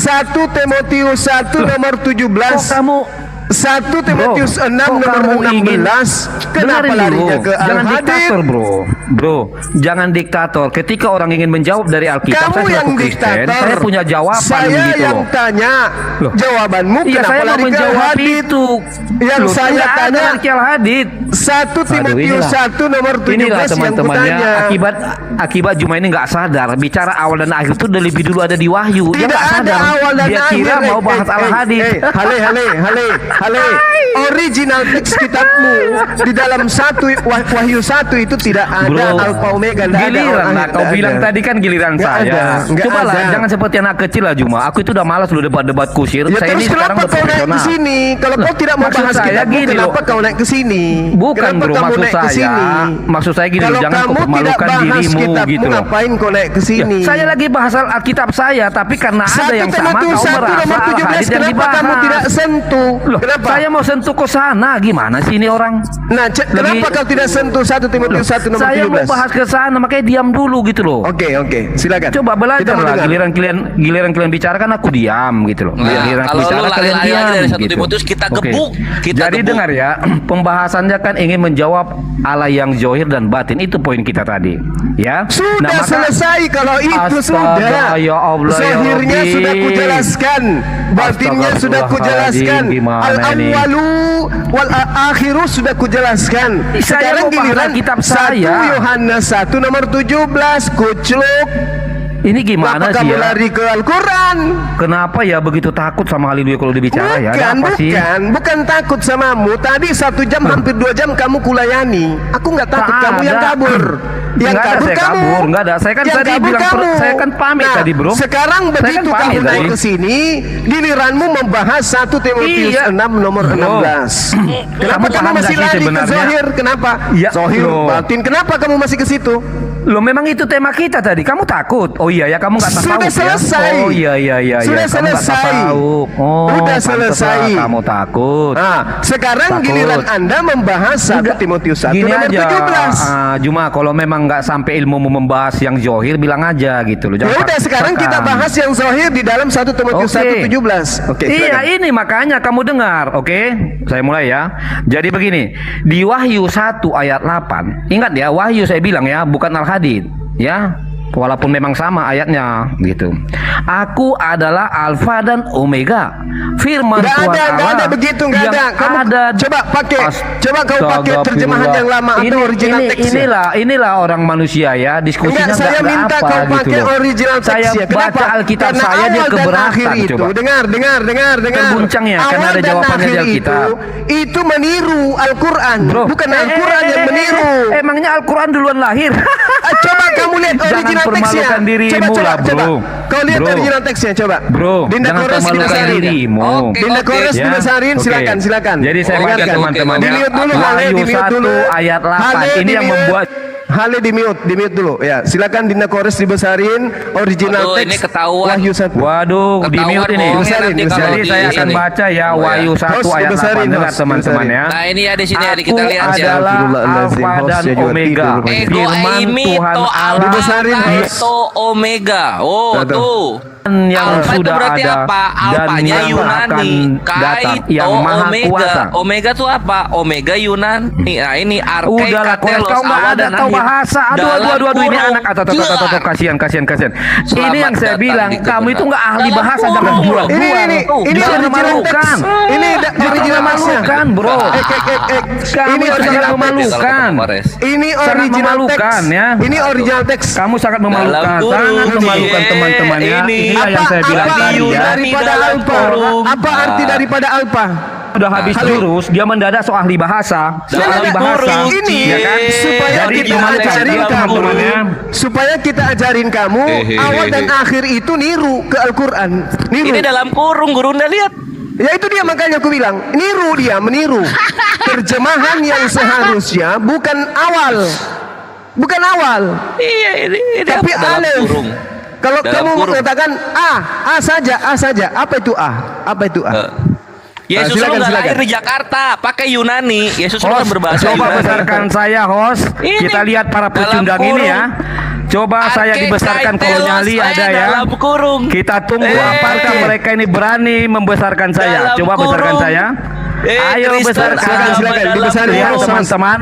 Timotius 1 nomor 17. Kok kamu 1 Timotius 6 kok nomor kamu ingin 16. Kenapa dengerin larinya dulu, ke jangan Al-Hadid? diktator bro, jangan diktator. Ketika orang ingin menjawab dari Alkitab, Kamu saya yang selaku Kristen, diktator. saya punya jawaban Saya gitu yang loh. tanya. Loh. Jawabanmu Iya, kenapa saya mau lari ke menjawab Al-Hadid? itu. Yang Loh, saya nggak ada tanya lari ke Al-Hadid. 1 Timotius inilah. 1 nomor 17 Inilah yang teman-temannya kutanya. akibat Juma ini nggak sadar bicara awal dan akhir itu udah lebih dulu ada di Wahyu. Dia Tidak nggak ada sadar. awal dan Dia akhir. kira mau bahas Al-Hadid. Hale. Original teks kitabmu di dalam Wahyu 1 itu tidak ada Bro, Alfa Omega, tidak ada giliran awal lah. akhir, Kau tidak bilang ada. tadi kan giliran Nggak saya. ada, nggak Coba lah, ada. jangan seperti anak kecil lah Juma. Aku itu udah malas lu debat-debat kusir. Ya Saya terus ini sekarang kenapa udah kau naik ke profesional. sini? Kalau kau tidak mau Maksud bahas saya kitabmu, gini loh. kenapa kau naik ke sini? Bukan Kenapa bro, kamu maksud naik ke saya, sini? maksud saya gini Kalau loh, jangan kamu kau tidak permalukan bahas dirimu kitabmu, gitu loh. ngapain kau naik ke Ya, sini? saya lagi bahas Alkitab saya, tapi karena ada 1 yang sama Timotius kau 1 merasa nomor 17 Al-Hadis yang kenapa dibahas. kamu tidak sentuh? Loh, Kenapa? saya mau sentuh ke sana, gimana sih ini orang? Nah, kenapa kau tidak sentuh 1 Timotius 1 nomor 17? Saya mau bahas ke sana, makanya diam dulu gitu loh. Oke, silakan. Coba Kita belajar mau lah, dengar. giliran kalian bicara kan aku diam gitu loh. Nah, Giliran aku kalau lu bicara kalian lari-lari diam dari 1 gitu. Timotius, kita Oke. gebuk, kita Jadi gebuk. dengar ya, pembahasannya kan ingin menjawab Allah yang zohir dan batin, itu poin kita tadi. Ya. Sudah maka- selesai kalau itu Astaga, sudah. ya Allah, ya Zahirnya Rabbi. sudah kujelaskan, batinnya sudah kujelaskan. Gimana ini? Al-awwalu wal akhiru sudah kujelaskan. Saya Sekarang mau bahas giliran kitab 1 saya. Yohanes 1 nomor 17 kucluk. Ini gimana Kenapa sih kamu ya? lari ke Al-Quran? Kenapa ya begitu takut sama haleluya kalau dibicara ya? Ada apa sih? Bukan takut samamu. Tadi 1 jam hampir 2 jam kamu kulayani. Aku nggak takut, Tak kamu yang ada. kabur. Yang Nggak ada, kabur saya kamu. kabur. Nggak ada. Saya kan Yang tadi kabur bilang kamu. saya kan pamit tadi, bro. Sekarang Saya kan begitu pamit kamu naik tadi. ke sini, giliranmu membahas 1 Timotius Iya. 6 nomor Bro. 16. Kenapa Kamu kamu paham masih nggak sih lari ke sebenarnya? Zohir? Kenapa? Ya, Zohir, loh. batin. Kenapa kamu masih ke situ? Loh, memang itu tema kita tadi. Kamu takut? Oh iya ya, kamu nggak tasawuf Sudah selesai. ya? Oh iya. Sudah Kamu nggak selesai. tasawuf. Oh, Sudah pantes lah selesai. kamu takut. Nah, sekarang Takut. giliran Anda membahas 1 Udah, Timotius 1 gini nomor aja, 17. Cuma kalau memang nggak sampai ilmu membahas yang zohir, bilang aja gitu loh. Ya Jangan udah, sekarang paksakan. kita bahas yang Zohir di dalam 1 Timotius Oke. 1:17. Oke, Iya, silakan. ini makanya kamu dengar, oke? Saya mulai ya. Jadi begini, di Wahyu 1 ayat 8, ingat ya, Wahyu saya bilang ya, bukan Al-Hadid, ya. Walaupun memang sama ayatnya gitu. Aku adalah Alfa dan Omega. Firman Nggak Tuhan ada, nggak Allah ada begitu, nggak yang ada. Kamu coba pakai, coba kamu pakai terjemahan yang lama atau original teksnya. Inilah orang manusia ya, diskusinya Enggak, saya nggak minta apa kau gitu pakai loh. original Saya teksnya. baca Alkitab Karena saya dia awal dan keberatan akhir itu, coba. dengar. Terguncang ya, karena Awal ada dan jawabannya di akhir Alkitab. Itu meniru Al-Quran, Bro, bukan Al-Quran yang meniru. Emangnya Al-Quran duluan lahir? Coba kamu lihat Jangan original teksnya. permalukan dirimu lah, bro. Kau lihat Bro. original teksnya, coba. Bro, Dinda jangan Kores permalukan dibesarin. dirimu. Oke. Dinda Kores Ya. dibesarin, Oke. silakan. Jadi saya baca Dengarkan. teman-teman ya. Di-mute dulu, Hale, Wahyu di-mute 1 dulu. ayat 8. Hale, Ini yang di-mute. membuat Hale di-mute dulu. Ya, silakan Dinda Kores dibesarin original Aduh, teks. ini ketahuan. Wahyu 1. Waduh, di Ketahuan mute ini. bohongnya Dibesarin, nanti dibesarin. kalau Jadi di saya akan ini. baca ya Oh, ya. Wahyu 1 Host, ayat dibesarin, 8. Dengar host, teman-teman ya. Nah, ini ya di sini ya, kita Aku lihat ya. adalah Astagfirullahaladzim, Alfa dan hostnya juga Omega. tidur. Ego Firman Eimi Tuhan to Allah Dibesarin, Alpha host. to Omega. Oh, Tuh. tuh. yang Alpha itu sudah berarti ada apa? dan Alpanya yang Yunani. akan datang, Kai yang to maha Omega. kuasa. Omega itu apa? Omega Yunani. Nah, ini Arkai Udahlah, Kores, Katelos, kau nggak awal ada dan tahu akhir. bahasa. Aduh, Dalam ini kurung anak. Atau, kasihan. Ini Selamat yang saya datang bilang, di kamu itu nggak ahli Dalam bahasa, kurung. jangan buat. Ini Jangan original memalukan. teks. Ini original memalukan, bro. Kamu Kamu ini sangat original memalukan. Ini Sangat original memalukan teks. ya. Ini original teks. Kamu sangat memalukan, Dalam kurung. sangat memalukan Iya, teman-teman ya. ini. Inilah yang saya bilang apa tadi arti ya. daripada Dalam alfa? kurung. Apa arti daripada alfa? Udah habis jurus, dia mendadak soal ahli bahasa, soal ahli bahasa. kurung. Ini ya kan? supaya Jadi kita gimana ajarin caranya kamu, teman-teman ya? supaya kita ajarin kamu awal dan akhir itu niru ke Al-Quran. Niru. Ini dalam kurung, Gurunda lihat. Ya itu dia, makanya aku bilang niru, dia meniru terjemahan yang seharusnya bukan awal. Iya, ini Tapi apa? Dalam alif. kurung. Kalau Dalam kamu kurung. mengatakan A saja. Apa itu A? Yesus silakan, lu nggak silakan. lahir di Jakarta, pakai Yunani. Yesus lu kan Host, berbahasa coba Yunani. besarkan saya, host. Ini Kita lihat para dalam pecundang ini ya. Coba saya Arke dibesarkan Kaitelos, koloniali saya ada ya. dalam kurung. Kita tunggu apakah mereka ini berani membesarkan saya. Dalam Coba besarkan kurung. saya. Ayo Kristen besarkan. agama silakan, dalam dibesarin Ya kurung. teman-teman,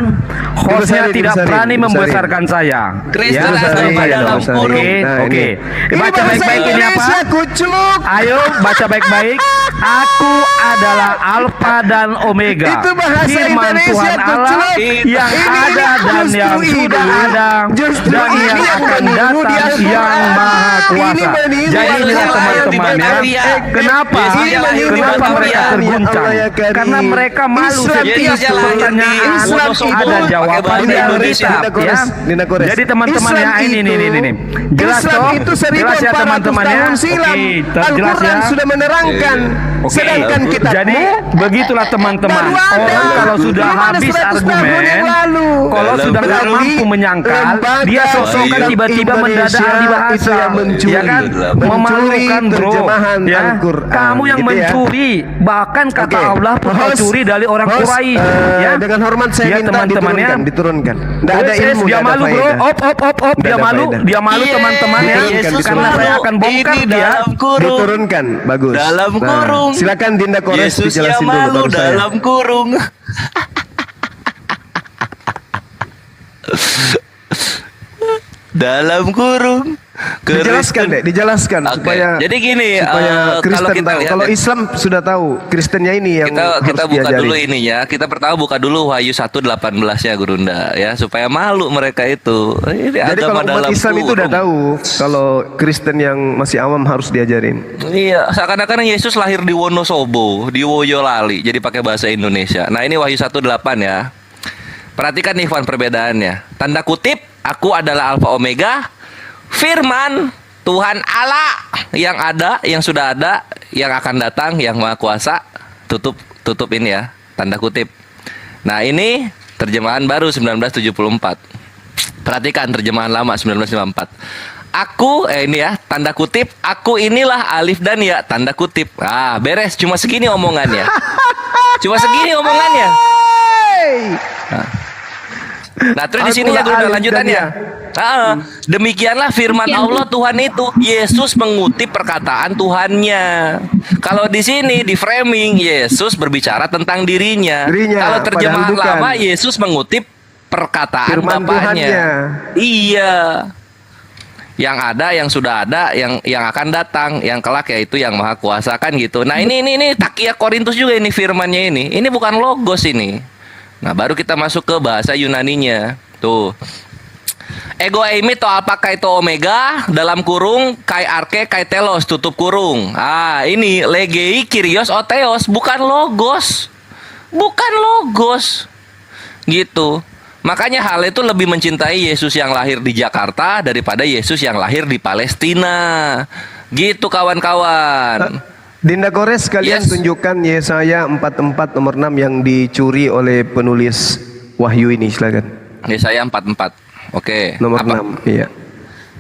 hostnya Dibesarin, tidak dibesarin, berani dibesarin. membesarkan saya. Kristen Ya, agama dibesarin. dalam Oke, kurung. Nah, oke. Ini Baca bahasa baik-baik ini apa? Indonesia, kucluk. Ayo baca baik-baik. Aku adalah Alfa dan Omega. Itu bahasa Firman Indonesia, Tuhan Allah kucluk. yang Ini ada dan justru yang sudah ini. ada Justru dan ini yang yang akan meniru di datang Al-Quran. yang maha kuasa. Ini meniru Jadi inilah Al-Quran teman-teman ya. yang Kenapa? Ini meniru Kenapa Al-Quran. mereka Ya terguncang? Allah, ya Karim. Karena karena mereka malu Islam setiap itu pertanyaan Islam itu ada jawaban pakai bahasa yang Indonesia. lengkap, ya. Dina Kores. Jadi teman-teman Islam ya ini itu- nih. Jelas Islam toh? itu Jelas ya 1400 teman-teman ya. tahun silam. Oke, jelas Al-Quran ya. sudah menerangkan. Oke. Sedangkan kitabmu Jadi begitulah teman-teman. baru ada. Orang kalau sudah 500 habis tahun argumen, yang lalu. kalau Dalam sudah nggak berarti mampu menyangkal, lembaga dia sosokkan Islam tiba-tiba mendadak Indonesia ahli bahasa, itu yang mencuri. ya kan? Mencuri Memalukan bro, terjemahan ya. Al-Quran, Kamu yang gitu ya. mencuri, bahkan kata Oke. Allah pun kau Host, curi dari orang host, Quraisy, ya. ya. Dengan hormat saya Ya, minta teman-teman ya. diturunkan. Nggak ada ilmu, dia nggak ada malu bro, faedah. op, Nggak dia ada malu, faedah. dia malu teman-teman ya. Yesus Karena malu. saya akan bongkar Ini dia. dalam kurung. Diturunkan, bagus. Dalam Nah, kurung. silakan Dinda Kores Yesusnya dijelasin dulu malu baru saya. dalam kurung. Dalam kurung. Dijelaskan deh, dijelaskan Oke, supaya jadi gini, supaya kalau Kristen kita tahu. lihat Kalau ya. Islam sudah tahu, Kristennya ini yang Kita harus buka diajarin. dulu ininya. Kita pertama buka dulu Wahyu 1:18 ya Gurunda ya supaya malu mereka itu. Ini Jadi agama kalau umat dalam Islam itu udah kurung. tahu kalau Kristen yang masih awam harus diajarin. Iya, seakan-akan Yesus lahir di Wonosobo, di Woyolali, jadi pakai bahasa Indonesia. Nah, ini Wahyu 1:8 ya. Perhatikan nih Ikhwan perbedaannya. Tanda kutip, aku adalah Alfa Omega, firman Tuhan Allah yang ada, yang sudah ada, yang akan datang, yang Maha Kuasa. Tutup ini ya, tanda kutip. Nah, ini terjemahan baru 1974. Perhatikan terjemahan lama 1954. Aku ini ya tanda kutip aku inilah alif dan ya tanda kutip. Ah, beres cuma segini omongannya. Cuma segini omongannya. Nah, terus di sini ya Akulah udah alif lanjutannya. dan ya. Demikianlah firman Allah Tuhan itu. Yesus mengutip perkataan Tuhannya. Kalau di sini di framing Yesus berbicara tentang dirinya. Dirinya, Kalau terjemahan padahal bukan. lama Yesus mengutip perkataan Firman Bapaknya. Tuhannya. Iya. Yang ada, yang sudah ada, yang akan datang, yang kelak yaitu yang Maha Kuasa kan gitu. Nah, ini Takia Korintus juga ini firmannya ini. Ini bukan logos ini. Nah, baru kita masuk ke bahasa Yunaninya. Tuh. Ego eimi to alpaka itu omega dalam kurung kai arke kai telos tutup kurung. Ah, ini legei kyrios oteos bukan logos. Bukan logos. Gitu. Makanya hal itu lebih mencintai Yesus yang lahir di Jakarta daripada Yesus yang lahir di Palestina. Gitu kawan-kawan. Dinda Kores kalian Yes. tunjukkan Yesaya 44 nomor 6 yang dicuri oleh penulis Wahyu ini, silakan. Yesaya 44. Oke. Nomor Apa? 6, iya.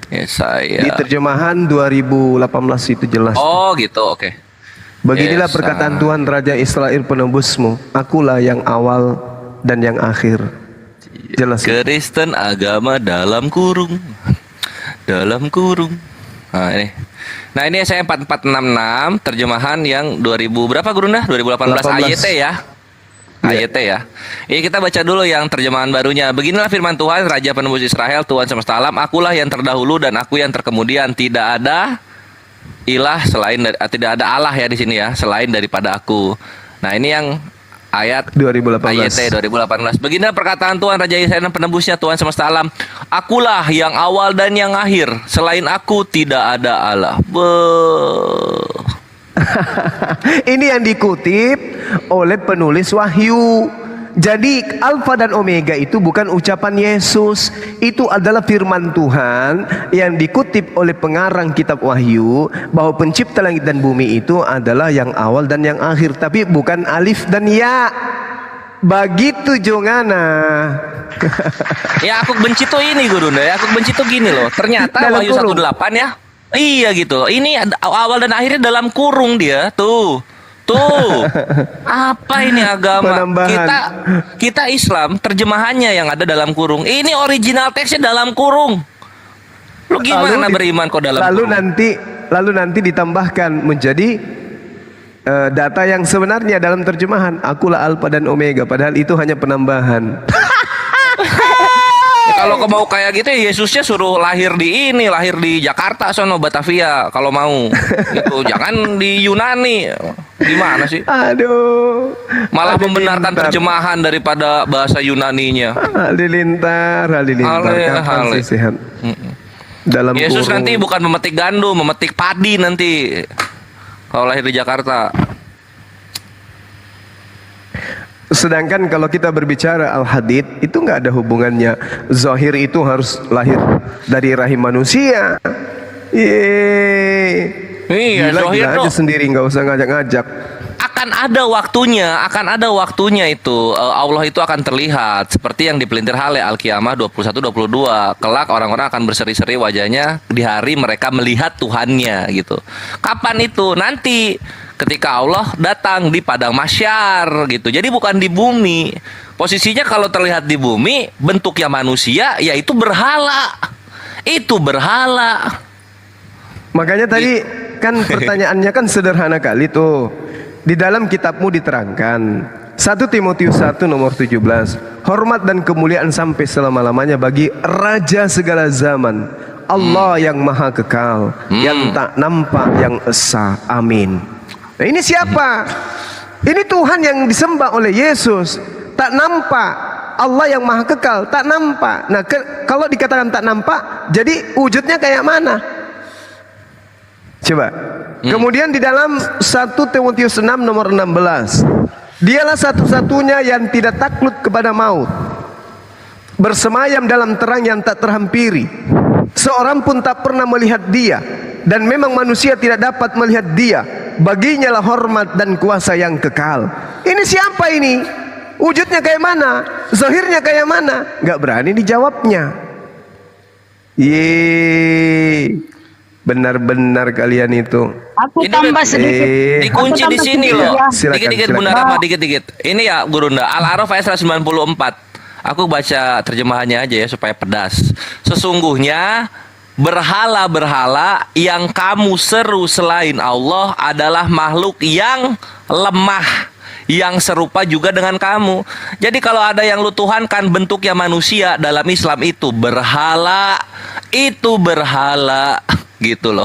Yesaya. Di terjemahan 2018 itu jelas. Oh, gitu. Oke. Beginilah Yesaya. perkataan Tuhan Raja Israel penebusmu. Akulah yang awal dan yang akhir. Jelas. Kristen agama dalam kurung. Dalam kurung. Nah, ini. Nah, ini saya 4466 terjemahan yang 2000 berapa Gurunda? 2018 AYT ya. AYT ya. Ini kita baca dulu yang terjemahan barunya. Beginilah firman Tuhan, Raja penebus Israel, Tuhan semesta alam, akulah yang terdahulu dan aku yang terkemudian. Tidak ada ilah selain dari, tidak ada Allah ya di sini ya, selain daripada aku. Nah, ini yang ayat 2018. AYT 2018. Beginilah perkataan Tuhan Raja Israel dan penebusnya Tuhan semesta alam. Akulah yang awal dan yang akhir. Selain aku tidak ada Allah. Beuh. Ini yang dikutip oleh penulis Wahyu. Jadi Alfa dan Omega itu bukan ucapan Yesus. Itu adalah firman Tuhan yang dikutip oleh pengarang kitab Wahyu, bahwa pencipta langit dan bumi itu adalah yang awal dan yang akhir, tapi bukan alif dan ya. Begitu jongana. Ya aku benci tuh ini Gurunda ya. Aku benci tuh gini loh. Ternyata Dalam Wahyu kurung. 1:8 ya. Iya gitu. Ini awal dan akhirnya dalam kurung dia. Tuh. Tuh. Apa ini agama? Penambahan. Kita Islam terjemahannya yang ada dalam kurung. Ini original teksnya dalam kurung. Lu gimana beriman kok dalam kurung? Lalu nanti ditambahkan menjadi data yang sebenarnya dalam terjemahan. Akulah Alfa dan Omega, padahal itu hanya penambahan. Kalau kau mau kayak gitu ya Yesusnya suruh lahir di Jakarta sono Batavia kalau mau. Gitu. Jangan di Yunani. Gimana sih? Aduh. Malah membenarkan Halilintar. terjemahan daripada bahasa Yunaninya. Halilintar. Kapan sih sehat? Dalam Yesus kurung. nanti bukan memetik gandum, memetik padi nanti. Kalau lahir di Jakarta. Sedangkan kalau kita berbicara al-hadid, itu nggak ada hubungannya. Zahir itu harus lahir dari rahim manusia. Iya, Gila, zahir gila tuh aja sendiri, nggak usah ngajak-ngajak. akan ada waktunya itu Allah itu akan terlihat seperti yang dipelintir Hale Al-Qiyamah 21-22. Kelak orang-orang akan berseri-seri wajahnya di hari mereka melihat Tuhannya gitu. Kapan itu? Nanti ketika Allah datang di padang mahsyar gitu. Jadi bukan di bumi. Posisinya kalau terlihat di bumi bentuknya manusia, yaitu berhala. Itu berhala. Makanya tadi kan pertanyaannya kan sederhana kali tuh. Di dalam kitabmu diterangkan 1 Timotius 1 nomor 17, hormat dan kemuliaan sampai selama-lamanya bagi Raja segala zaman, Allah yang maha kekal, yang tak nampak, yang esa. Amin. Nah ini siapa? Ini Tuhan yang disembah oleh Yesus. Tak nampak, Allah yang maha kekal, tak nampak. Nah kalau dikatakan tak nampak, jadi wujudnya kayak mana? Coba. Kemudian di dalam 1 Timotius 6 nomor 16, dialah satu-satunya yang tidak takluk kepada maut, bersemayam dalam terang yang tak terhampiri, seorang pun tak pernah melihat dia, dan memang manusia tidak dapat melihat dia. Baginya lah hormat dan kuasa yang kekal. Ini siapa ini? Wujudnya kayak mana? Zahirnya kayak mana? Gak berani dijawabnya. Benar-benar kalian itu. Aku tambah sedikit. Dikunci di sini loh. Dikit-dikit Bunda silakan. Rahma, dikit-dikit. Ini ya Gurunda, Al-A'raf ayat 194. Aku baca terjemahannya aja ya supaya pedas. Sesungguhnya berhala-berhala yang kamu seru selain Allah adalah makhluk yang lemah, yang serupa juga dengan kamu. Jadi kalau ada yang lu tuhankan bentuknya manusia, dalam Islam itu berhala. Itu berhala gitu loh.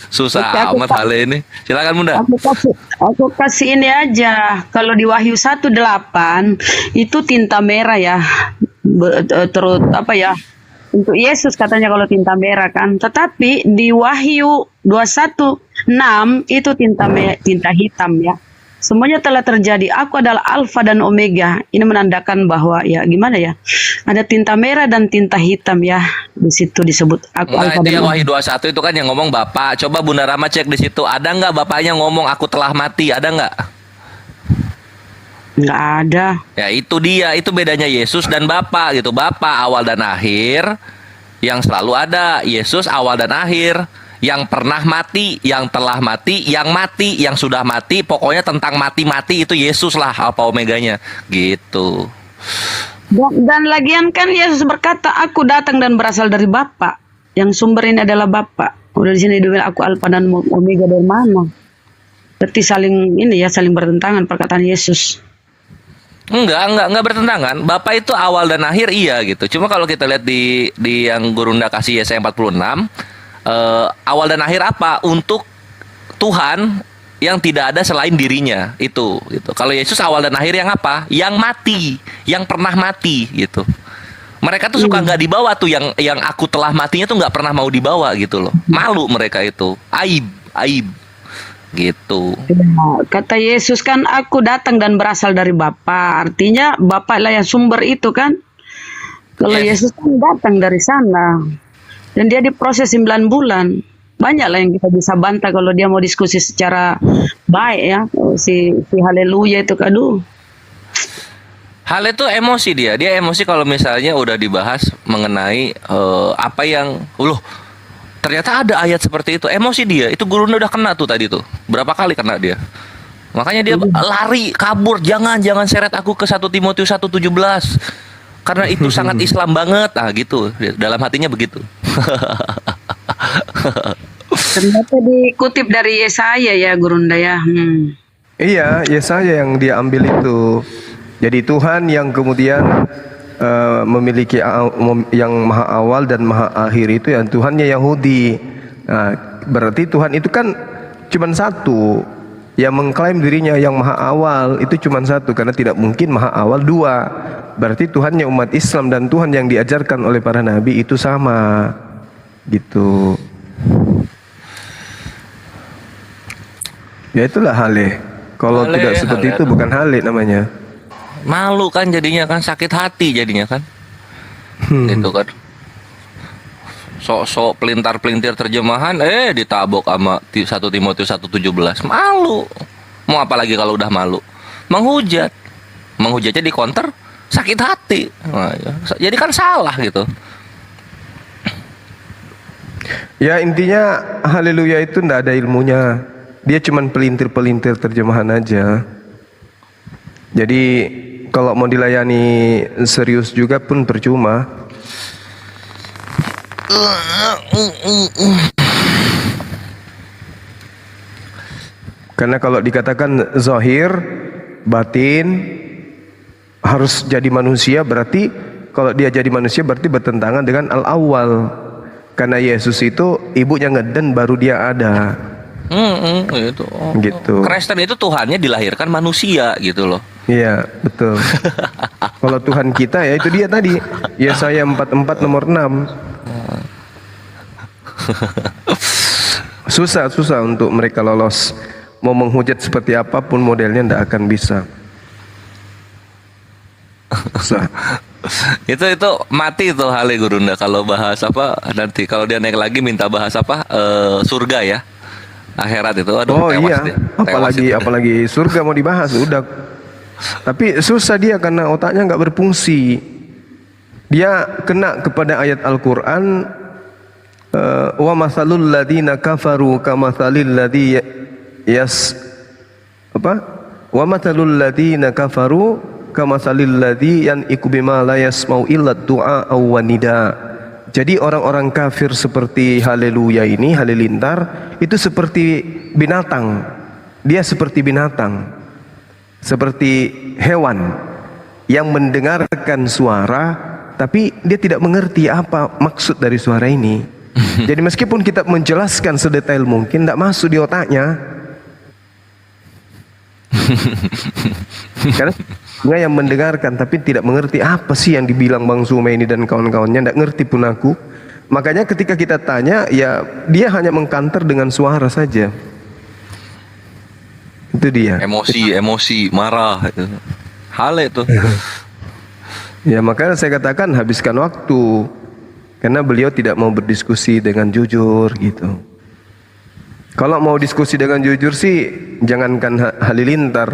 Susah amat hal ini. Silakan Bunda. Aku kasih ini aja. Kalau di Wahyu 1:8 itu tinta merah ya. Terus apa ya? Untuk Yesus katanya kalau tinta merah kan. Tetapi di Wahyu 21:6 itu tinta hitam ya. Semuanya telah terjadi. Aku adalah Alfa dan Omega. Ini menandakan bahwa ya gimana ya? Ada tinta merah dan tinta hitam ya. Di situ disebut aku Alfa Itu dan yang Omega. Wahyu 21 itu kan yang ngomong Bapak. Coba Bunda Rama cek di situ. Ada nggak Bapaknya ngomong aku telah mati? Ada nggak? Nggak ada. Ya itu dia. Itu bedanya Yesus dan Bapa gitu. Bapa awal dan akhir yang selalu ada. Yesus awal dan akhir. Yang pernah mati, yang telah mati, yang sudah mati, pokoknya tentang mati-mati itu Yesus lah Alfa Omeganya gitu. Dan lagian kan Yesus berkata, aku datang dan berasal dari Bapa. Yang sumber ini adalah Bapa. Udah di sini dibilang aku Alfa dan Omega dari mana? Berarti saling bertentangan perkataan Yesus. Enggak bertentangan. Bapak itu awal dan akhir iya gitu. Cuma kalau kita lihat di yang Gurunda kasih Yesaya 46, awal dan akhir apa untuk Tuhan yang tidak ada selain dirinya itu gitu. Kalau Yesus awal dan akhir yang apa? Yang mati, yang pernah mati gitu. Mereka tuh suka nggak dibawa tuh yang aku telah matinya tuh nggak pernah mau dibawa gitu loh. Malu mereka itu, aib gitu. Kata Yesus kan aku datang dan berasal dari Bapa. Artinya Bapa lah yang sumber itu kan. Kalau Yesus kan datang dari sana. Dan dia diproses 9 bulan. Banyaklah yang kita bisa bantah kalau dia mau diskusi secara baik ya. Si haleluya itu aduh. Hal itu emosi dia emosi kalau misalnya udah dibahas mengenai apa yang ternyata ada ayat seperti itu, emosi dia. Itu Gurunda udah kena tuh tadi tuh. Berapa kali kena dia. Makanya dia lari, kabur, jangan seret aku ke 1 Timotius 1:17. Karena itu sangat Islam banget. Nah gitu, dalam hatinya begitu. Ternyata dikutip dari Yesaya ya Gurunda ya. Iya, Yesaya yang dia ambil itu. Jadi Tuhan yang kemudian memiliki yang maha awal dan maha akhir itu yang Tuhannya Yahudi. Nah, berarti Tuhan itu kan cuma satu. Yang mengklaim dirinya yang maha awal itu cuma satu, karena tidak mungkin maha awal dua. Berarti Tuhannya umat Islam dan Tuhan yang diajarkan oleh para nabi itu sama gitu. Ya itulah halnya. Kalau Hale, tidak seperti hale, itu aduh. bukan hale namanya. Malu kan jadinya kan, sakit hati jadinya kan. Itu kan. Sok-sok pelintar-pelintir terjemahan ditabok sama 1 Timotius 1:17. Malu. Mau apalagi kalau udah malu. Menghujat. Menghujatnya di counter sakit hati. Nah, ya. Jadi kan salah gitu. Ya intinya haleluya itu ndak ada ilmunya. Dia cuman pelintir-pelintir terjemahan aja. Jadi kalau mau dilayani serius juga pun percuma. Karena kalau dikatakan zahir, batin harus jadi manusia, berarti kalau dia jadi manusia berarti bertentangan dengan al-awwal. Karena Yesus itu ibunya ngeden baru dia ada. Gitu. Gitu. Kristen itu Tuhannya dilahirkan manusia gitu loh. Iya, betul. Kalau Tuhan kita ya itu dia tadi. Yesaya 44 nomor 6. Susah untuk mereka lolos. Mau menghujat seperti apapun modelnya ndak akan bisa. Susah. itu mati tuh Hale Gurunda kalau bahas apa nanti kalau dia naik lagi minta bahas apa surga ya. Akhirat itu aduh Oh tewas iya, dia. Tewas itu. apalagi surga mau dibahas udah. Tapi susah dia karena otaknya nggak berfungsi. Dia kena kepada ayat Al-Qur'an wa masalul ladina kafaru kamatsalil ladzi wa masalul ladina kafaru kamatsalil ladzi yan'iqu bima la yasma'u illa du'a aw wanida. Jadi orang-orang kafir seperti haleluya ini, halilintar itu seperti binatang. Dia seperti binatang. Seperti hewan yang mendengarkan suara tapi dia tidak mengerti apa maksud dari suara ini. Jadi meskipun kita menjelaskan sedetail mungkin tidak masuk di otaknya. Karena dia yang mendengarkan tapi tidak mengerti apa sih yang dibilang Bang Zuma ini dan kawan-kawannya, tidak ngerti pun aku. Makanya ketika kita tanya ya dia hanya mengkanter dengan suara saja. Itu dia. Emosi, marah itu. Hale itu. Ya makanya saya katakan habiskan waktu. Karena beliau tidak mau berdiskusi dengan jujur gitu. Kalau mau diskusi dengan jujur sih jangankan halilintar.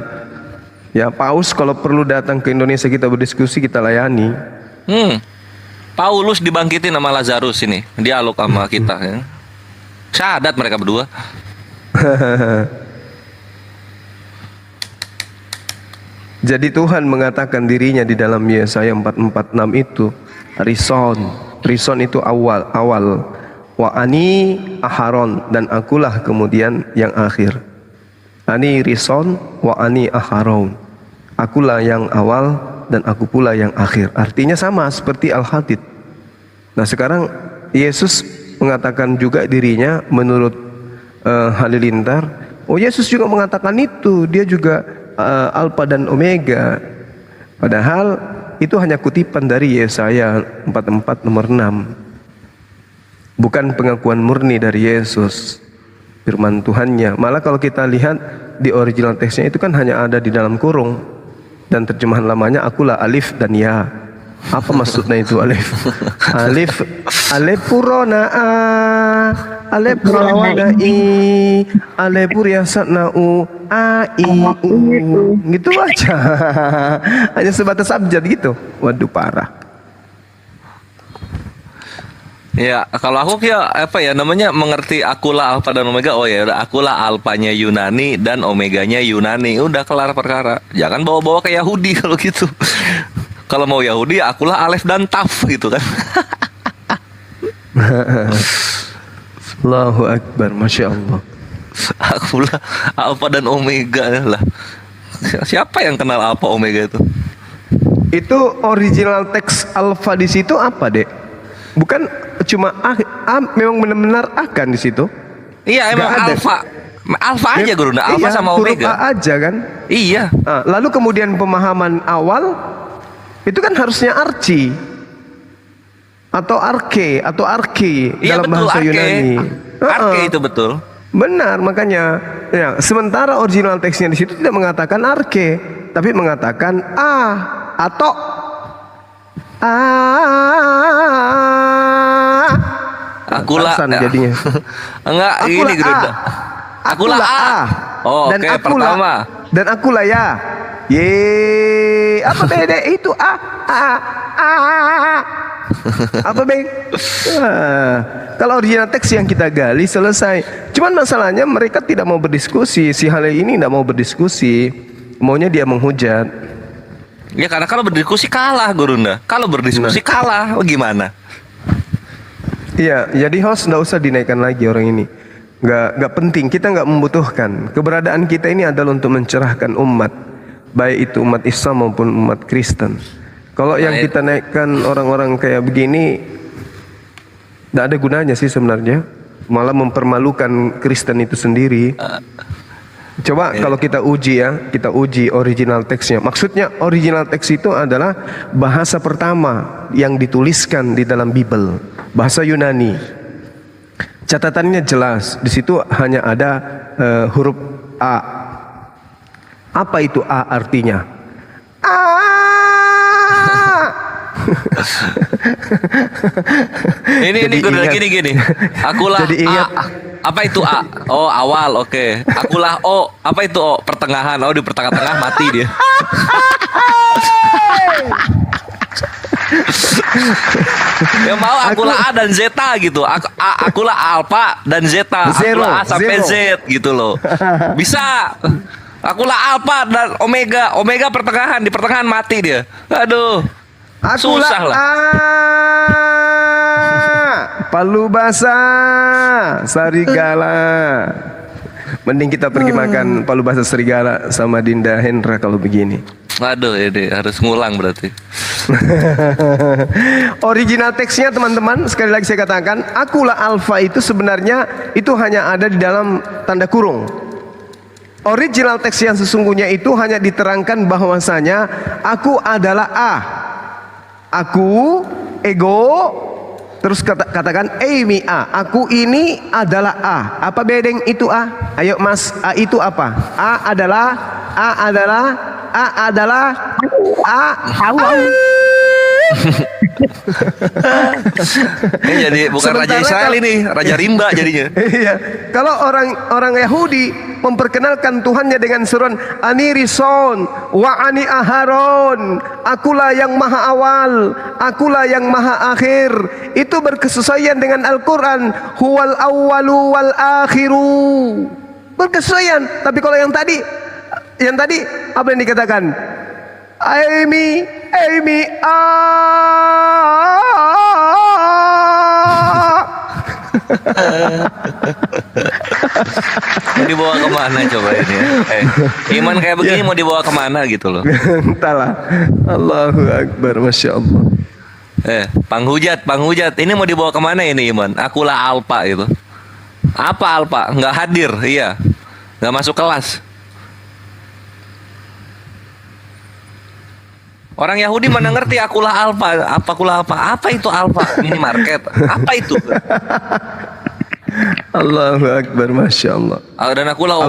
Ya Paus kalau perlu datang ke Indonesia kita berdiskusi kita layani. Paulus dibangkitin sama Lazarus ini. Dialog sama kita ya. Syahadat mereka berdua. Jadi Tuhan mengatakan dirinya di dalam Yesaya 4:46 itu Rison itu awal. Wa ani aharon, dan akulah kemudian yang akhir. Ani rison wa ani aharon. Akulah yang awal dan aku pula yang akhir. Artinya sama seperti Al-Hadid. Nah sekarang Yesus mengatakan juga dirinya menurut halilintar. Oh Yesus juga mengatakan itu. Dia juga Alfa dan Omega. Padahal itu hanya kutipan dari Yesaya 44 nomor 6. Bukan pengakuan murni dari Yesus, firman Tuhannya. Malah kalau kita lihat di original teksnya itu kan hanya ada di dalam kurung. Dan terjemahan lamanya akulah alif dan ya. Apa maksudnya itu alif? Alif puronaa, alif purawanai, alif puriasatnau, gitu aja. Hanya sebatas abjad gitu. Waduh parah. Ya, kalau aku ya apa ya namanya mengerti akulah alfa dan omega. Oh ya, udah akulah alfanya Yunani dan omeganya Yunani. Udah kelar perkara. Jangan bawa-bawa ke Yahudi kalau gitu. Kalau mau Yahudi, akulah alef dan taf gitu kan. Allahu Akbar, Masya Allah. Akulah alfa dan omega lah. Siapa yang kenal alfa omega itu? Itu original teks alfa di situ apa, Dek? Bukan cuma memang benar-benar A kan di situ? Iya, emang alfa. Alfa aja Guru, alfa iya, sama omega. A aja kan? Iya. Nah, lalu kemudian pemahaman awal itu kan harusnya archi atau arke atau arki Iya, dalam betul, bahasa arke. Yunani. Arke itu betul. Benar, makanya ya, sementara original teksnya di situ tidak mengatakan arke, tapi mengatakan atau Akulah Alasan jadinya. enggak Akulah gini Gerunda. Akulah A. Oh, dan oke, akulah, pertama. dan akulah ya. Apa beda itu apa beng? Kalau original teks yang kita gali selesai. Cuman masalahnya mereka tidak mau berdiskusi. Si Hale ini tidak mau berdiskusi, maunya dia menghujat. Ya karena kalau berdiskusi kalah Gerunda. Kalau berdiskusi kalah, gimana? Iya, jadi host nggak usah dinaikkan lagi orang ini. Nggak penting, kita nggak membutuhkan. Keberadaan kita ini adalah untuk mencerahkan umat, baik itu umat Islam maupun umat Kristen. Kalau yang kita naikkan orang-orang kayak begini, nggak ada gunanya sih sebenarnya. Malah mempermalukan Kristen itu sendiri. Coba kalau kita uji ya, kita uji original teksnya. Maksudnya original teks itu adalah bahasa pertama yang dituliskan di dalam Bible, bahasa Yunani. Catatannya jelas, di situ hanya ada huruf A. Apa itu A artinya? Ini gini. Akulah Jadi ingat. A. Apa itu A? Oh, awal, oke. Akulah O. Apa itu O? Pertengahan. Oh, di pertengah-tengah mati dia. Ya mau akulah A dan Zeta gitu. Akulah Alpha dan Zeta. Akulah A sampai Z gitu loh. Bisa. Akulah Alpha dan Omega. Omega pertengahan, di pertengahan mati dia. Aduh. Susah lah. Palu basah serigala. Mending kita pergi makan palu basah serigala sama Dinda Hendra kalau begini. Aduh, ini harus ngulang berarti. Original teksnya teman-teman, sekali lagi saya katakan, akulah alfa itu sebenarnya itu hanya ada di dalam tanda kurung. Original teks yang sesungguhnya itu hanya diterangkan bahwasanya aku adalah A. Aku, ego, terus katakan Amy A. Aku ini adalah A. Apa bedeng itu A? Ayo Mas, A itu apa? A adalah Ini jadi bukan Raja Israel ini, Raja Rimba jadinya. Iya. Kalau orang Yahudi memperkenalkan Tuhannya dengan seruan Ani Rison wa Ani Aharon, akulah yang maha awal, akulah yang maha akhir. Itu berkesesuaian dengan Al-Quran, huwal awwalu wal akhiru. Berkesesuaian. Tapi kalau yang tadi apa yang dikatakan? Amy Mau dibawa kemana coba ini? Iman kayak begini mau dibawa kemana gitu loh? Entahlah. Allahu Akbar, Masya Allah. Panghujat. Ini mau dibawa kemana ini Iman? Akulah Alpa itu. Apa Alpa? Nggak hadir, iya. Nggak masuk kelas. Orang Yahudi mana ngerti akulah alfa, apa itu alfa? Minimarket, apa itu? Allahu Akbar, Masya Allah. Dan akulah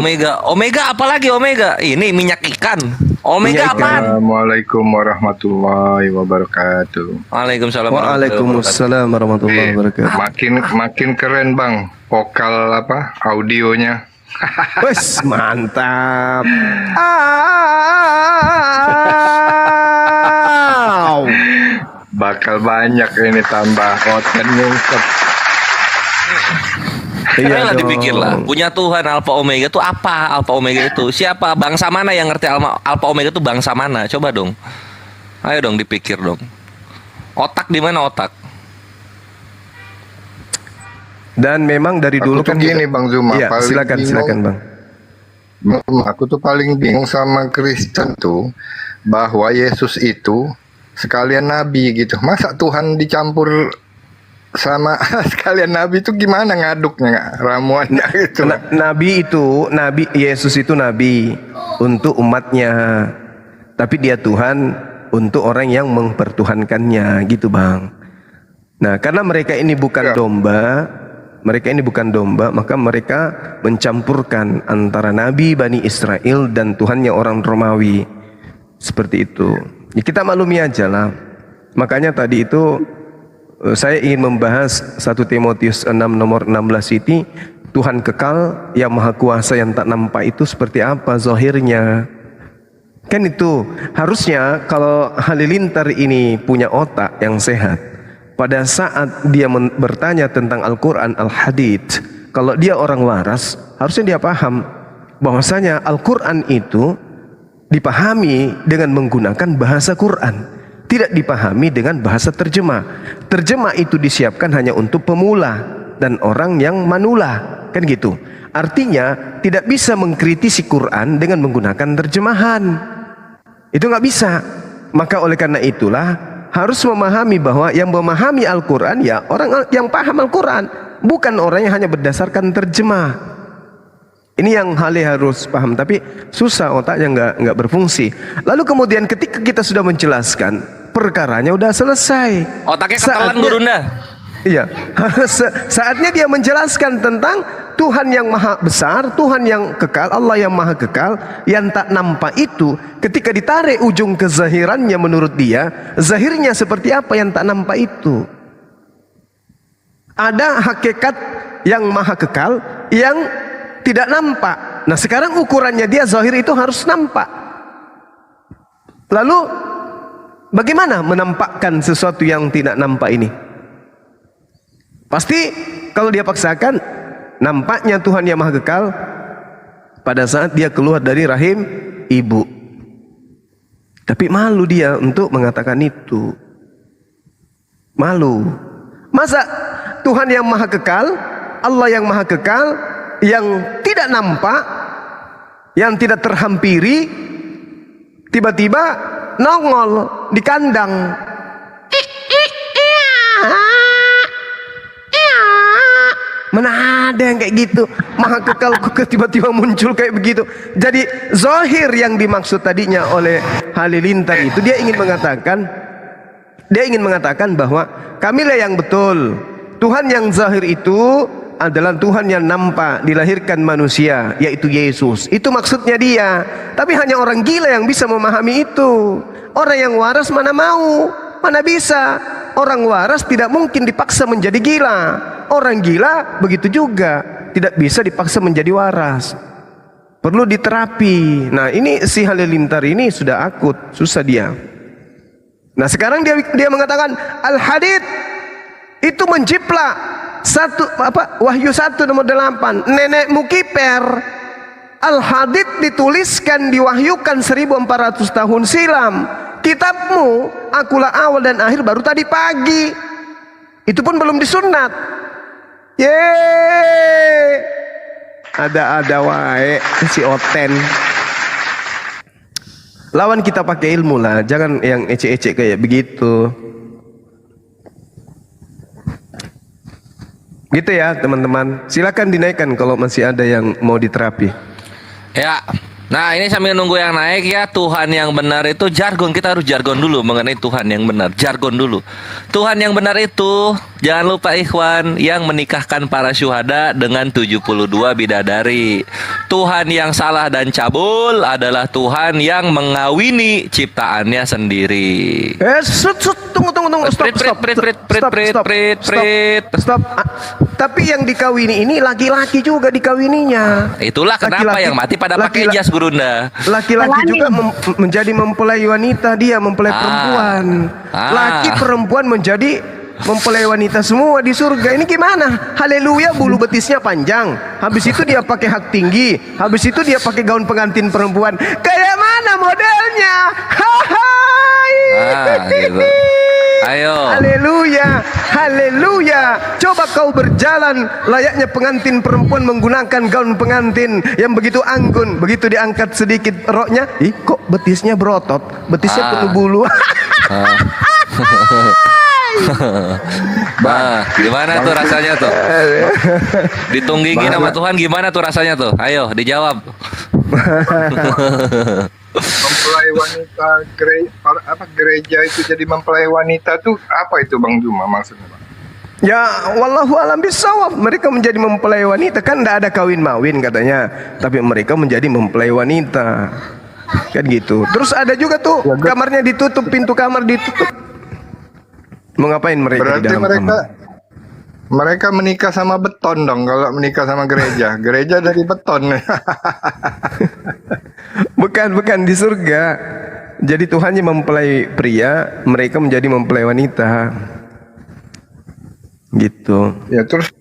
omega, apalagi omega? Ini minyak ikan. Omega apa? Assalamualaikum warahmatullahi wabarakatuh. Waalaikumsalam warahmatullahi wabarakatuh. Makin keren bang, vokal audionya. Wes mantap. Bakal banyak ini tambah konten nyungsep. Iya dipikir lah. Punya Tuhan Alfa Omega itu apa? Alfa Omega itu siapa? Bangsa mana yang ngerti Alfa Omega itu bangsa mana? Coba dong. Ayo dong dipikir dong. Otak di mana otak? Dan memang dari dulu kan gini Bang Zuma. Iya, silakan Bang. Aku tuh paling bingung sama Kristen tuh bahwa Yesus itu sekalian nabi gitu. Masa Tuhan dicampur sama sekalian nabi itu gimana ngaduknya ramuannya gitu. Nabi Yesus itu nabi untuk umatnya. Tapi dia Tuhan untuk orang yang mempertuhankannya gitu Bang. Nah, karena mereka ini bukan domba, mereka ini bukan domba, maka mereka mencampurkan antara Nabi Bani Israel dan Tuhannya orang Romawi. Seperti itu. Ya, kita maklumi aja lah. Makanya tadi itu saya ingin membahas 1 Timotius 6 nomor 16 ini, Tuhan kekal yang maha kuasa yang tak nampak itu seperti apa zahirnya. Kan itu harusnya kalau Halilintar ini punya otak yang sehat, pada saat dia bertanya tentang Al-Quran, Al-Hadith, kalau dia orang waras, harusnya dia paham bahwasanya Al-Quran itu dipahami dengan menggunakan bahasa Quran, tidak dipahami dengan bahasa terjemah. Terjemah itu disiapkan hanya untuk pemula dan orang yang manula, kan gitu. Artinya tidak bisa mengkritisi Quran dengan menggunakan terjemahan. Itu nggak bisa. Maka oleh karena itulah harus memahami bahwa yang memahami Al-Quran ya orang yang paham Al-Quran, bukan orang yang hanya berdasarkan terjemah. Ini yang Hale harus paham, tapi susah, otaknya nggak berfungsi. Lalu kemudian ketika kita sudah menjelaskan, perkaranya udah selesai. Otaknya ketelan Gurunda. Iya, saatnya dia menjelaskan tentang Tuhan yang maha besar, Tuhan yang kekal, Allah yang maha kekal, yang tak nampak itu. Ketika ditarik ujung kezahirannya menurut dia, zahirnya seperti apa yang tak nampak itu. Ada hakikat yang maha kekal, yang tidak nampak. Nah sekarang ukurannya dia zahir itu harus nampak. Lalu bagaimana menampakkan sesuatu yang tidak nampak ini? Pasti kalau dia paksakan, nampaknya Tuhan yang maha kekal pada saat dia keluar dari rahim ibu. Tapi malu dia untuk mengatakan itu. Malu. Masa Tuhan yang maha kekal, Allah yang maha kekal, yang tidak nampak, yang tidak terhampiri, tiba-tiba nongol di kandang. Mana ada yang kayak gitu, maha kekal kok tiba-tiba muncul kayak begitu. Jadi zahir yang dimaksud tadinya oleh Halilintar itu, dia ingin mengatakan bahwa kamilah yang betul, Tuhan yang zahir itu adalah Tuhan yang nampak dilahirkan manusia, yaitu Yesus. Itu maksudnya dia. Tapi hanya orang gila yang bisa memahami itu. Orang yang waras mana mau, mana bisa. Orang waras tidak mungkin dipaksa menjadi gila. Orang gila begitu juga, tidak bisa dipaksa menjadi waras. Perlu diterapi. Nah ini si Halilintar ini sudah akut, susah dia. Nah sekarang dia mengatakan Al-Hadid itu menjiplak Wahyu 1 nomor 8, nenekmu kiper. Al-Hadid dituliskan, diwahyukan 1400 tahun silam. Kitabmu akulah awal dan akhir baru tadi pagi. Itu pun belum disunat. Ada wae si Oten. Lawan kita pakai ilmu lah, jangan yang ecek-ecek kayak begitu. Gitu ya teman-teman. Silakan dinaikkan kalau masih ada yang mau diterapi. Ya. Nah ini sambil nunggu yang naik ya, Tuhan yang benar itu jargon, kita harus jargon dulu mengenai Tuhan yang benar, jargon dulu. Tuhan yang benar itu, jangan lupa ikhwan, yang menikahkan para syuhada dengan 72 bidadari. Tuhan yang salah dan cabul adalah Tuhan yang mengawini ciptaannya sendiri. Tunggu, stop. Tapi yang dikawini ini laki-laki juga dikawininya. Itulah kenapa yang mati pada pakai jas Gurunda. Laki-laki juga menjadi mempelai wanita, dia mempelai perempuan. Laki perempuan menjadi mempelai wanita semua di surga. Ini gimana? Haleluya, bulu betisnya panjang. Habis itu dia pakai hak tinggi. Habis itu dia pakai gaun pengantin perempuan. Kayak mana modelnya? Gitu. Ayo. Haleluya, haleluya. Coba kau berjalan layaknya pengantin perempuan menggunakan gaun pengantin yang begitu anggun. Begitu diangkat sedikit roknya, kok betisnya berotot, betisnya penuh bulu. Gimana tuh rasanya tuh? Ditunggingin sama Tuhan gimana tuh rasanya tuh? Ayo dijawab. Mempelai wanita gereja itu jadi mempelai wanita tuh apa itu Bang Juma maksudnya Bang? Ya, wallahu alam bisawab. Mereka menjadi mempelai wanita, kan tidak ada kawin mawin katanya, tapi mereka menjadi mempelai wanita, kan gitu. Terus ada juga tuh kamarnya ditutup, pintu kamar ditutup. Mau ngapain mereka di Berarti dalam mereka kamar? mereka menikah sama beton dong kalau menikah sama gereja. Gereja dari beton. Bukan di surga. Jadi Tuhannya mempelai pria, mereka menjadi mempelai wanita. Gitu. Ya terus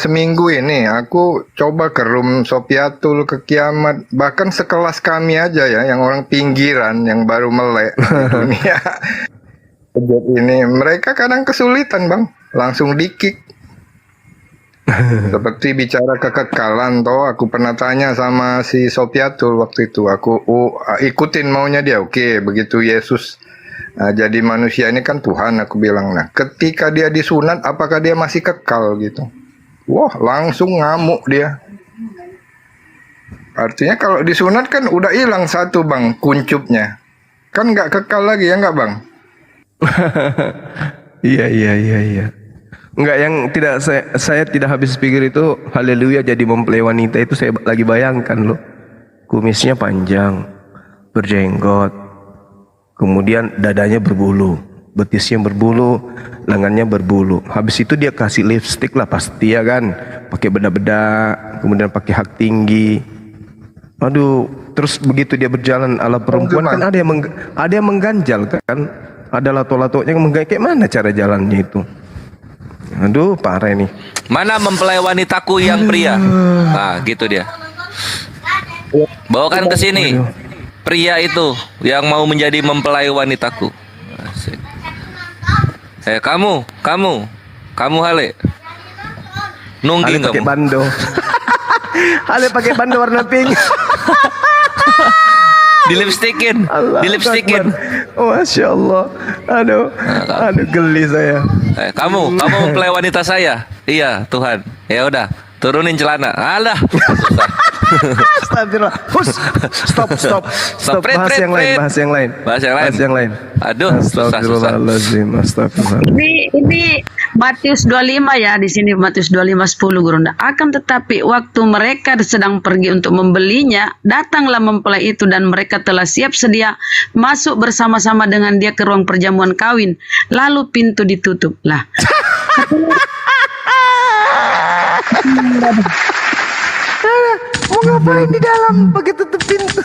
seminggu ini aku coba ke room Sopiatul, ke Kiamat, bahkan sekelas kami aja ya, yang orang pinggiran yang baru melek di dunia. Ini mereka kadang kesulitan bang, langsung di-kick. Seperti bicara kekekalan toh, aku pernah tanya sama si Sopiatul waktu itu, aku ikutin maunya dia, oke, begitu Yesus jadi manusia ini kan Tuhan, aku bilang, nah ketika dia disunat apakah dia masih kekal gitu. Wah langsung ngamuk dia. Artinya kalau disunat kan udah hilang satu bang kuncupnya, kan nggak kekal lagi ya nggak bang? Iya. Enggak, yang tidak saya tidak habis pikir itu haleluya jadi mempelai wanita itu saya lagi bayangkan loh. Kumisnya panjang, berjenggot, kemudian dadanya berbulu, betisnya berbulu, lengannya berbulu. Habis itu dia kasih lipstick lah pasti ya kan, pakai bedak-bedak, kemudian pakai hak tinggi. Aduh, terus begitu dia berjalan ala perempuan kan ada yang mengganjal kan, ada lato-latonya yang mengganjal. Kayak mana cara jalannya itu? Aduh, parah ini. Mana mempelai wanitaku yang pria? Nah, gitu dia. Bawakan ke sini. Pria itu yang mau menjadi mempelai wanitaku. Asik. Kamu Hale. Nungging Hale pakai kamu. bando. Hale pakai bando warna pink. Dilipstikin. Oh, Masya Allah. Aduh geli saya. Kamu mempelai wanita saya. Iya, Tuhan. Ya udah, turunin celana. Alah. Susah. Astagfirullah. Stop. Bahas yang lain. Aduh, susah. Astagfirullahaladzim. Ini Matius 25 ya, di sini Matius 25:10 Gurunda. Akan tetapi waktu mereka sedang pergi untuk membelinya, datanglah mempelai itu dan mereka telah siap sedia masuk bersama-sama dengan dia ke ruang perjamuan kawin. Lalu pintu ditutup. Lah. Mau ngapain di dalam pakai tutup pintu?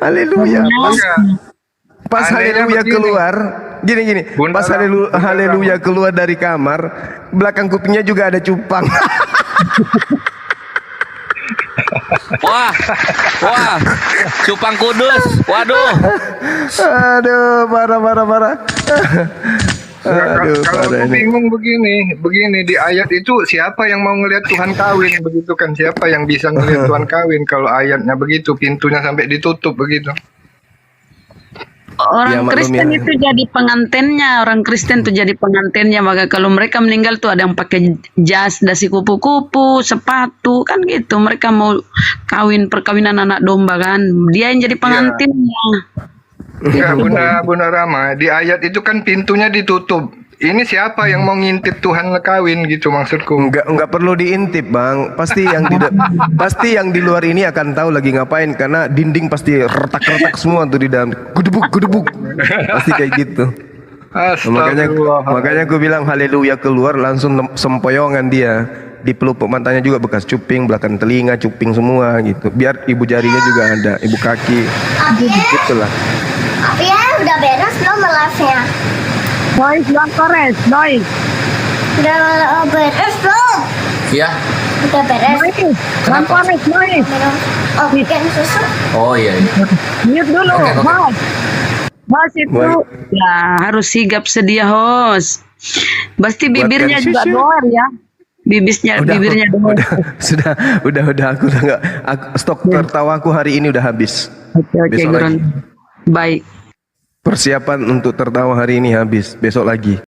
Haleluya. Pas haleluya keluar, gini. Pas haleluya keluar dari kamar, belakang kupingnya juga ada cupang. Wah, cupang kudus. Waduh. Aduh, marah. Kalau aku bingung begini di ayat itu siapa yang mau ngelihat Tuhan kawin begitu kan? Siapa yang bisa ngelihat Tuhan kawin kalau ayatnya begitu, pintunya sampai ditutup begitu? Orang Kristen itu jadi pengantennya, maka kalau mereka meninggal tuh ada yang pakai jas, dasi kupu-kupu, sepatu, kan gitu. Mereka mau perkawinan anak domba kan, dia yang jadi pengantinnya. Enggak, Bunda Rama, di ayat itu kan pintunya ditutup. Ini siapa yang mau ngintip Tuhan kawin gitu maksudku? Enggak perlu diintip, Bang. Pasti yang di luar ini akan tahu lagi ngapain, karena dinding pasti retak-retak semua tuh di dalam. Gudebuk. Pasti kayak gitu. Makanya aku bilang haleluya keluar langsung sempoyongan dia. Di pelupuk matanya juga bekas cuping, belakang telinga cuping semua gitu. Biar ibu jarinya juga ada, ibu kaki. Gitulah. Ya udah beres belum live-nya? Noise belum beres, Noise. Udah beres belum? Iya. Udah beres. Kenapa? Noise. Oh, bikin susu. Oh iya. Mute dulu, Mas. Mas itu ya harus sigap sedia host. Pasti bibirnya juga doer ya. Bibirnya doer. Udah aku udah enggak. Stok tertawaku hari ini udah habis. Oke, Besok lagi. Baik. Persiapan untuk tertawa hari ini habis, besok lagi.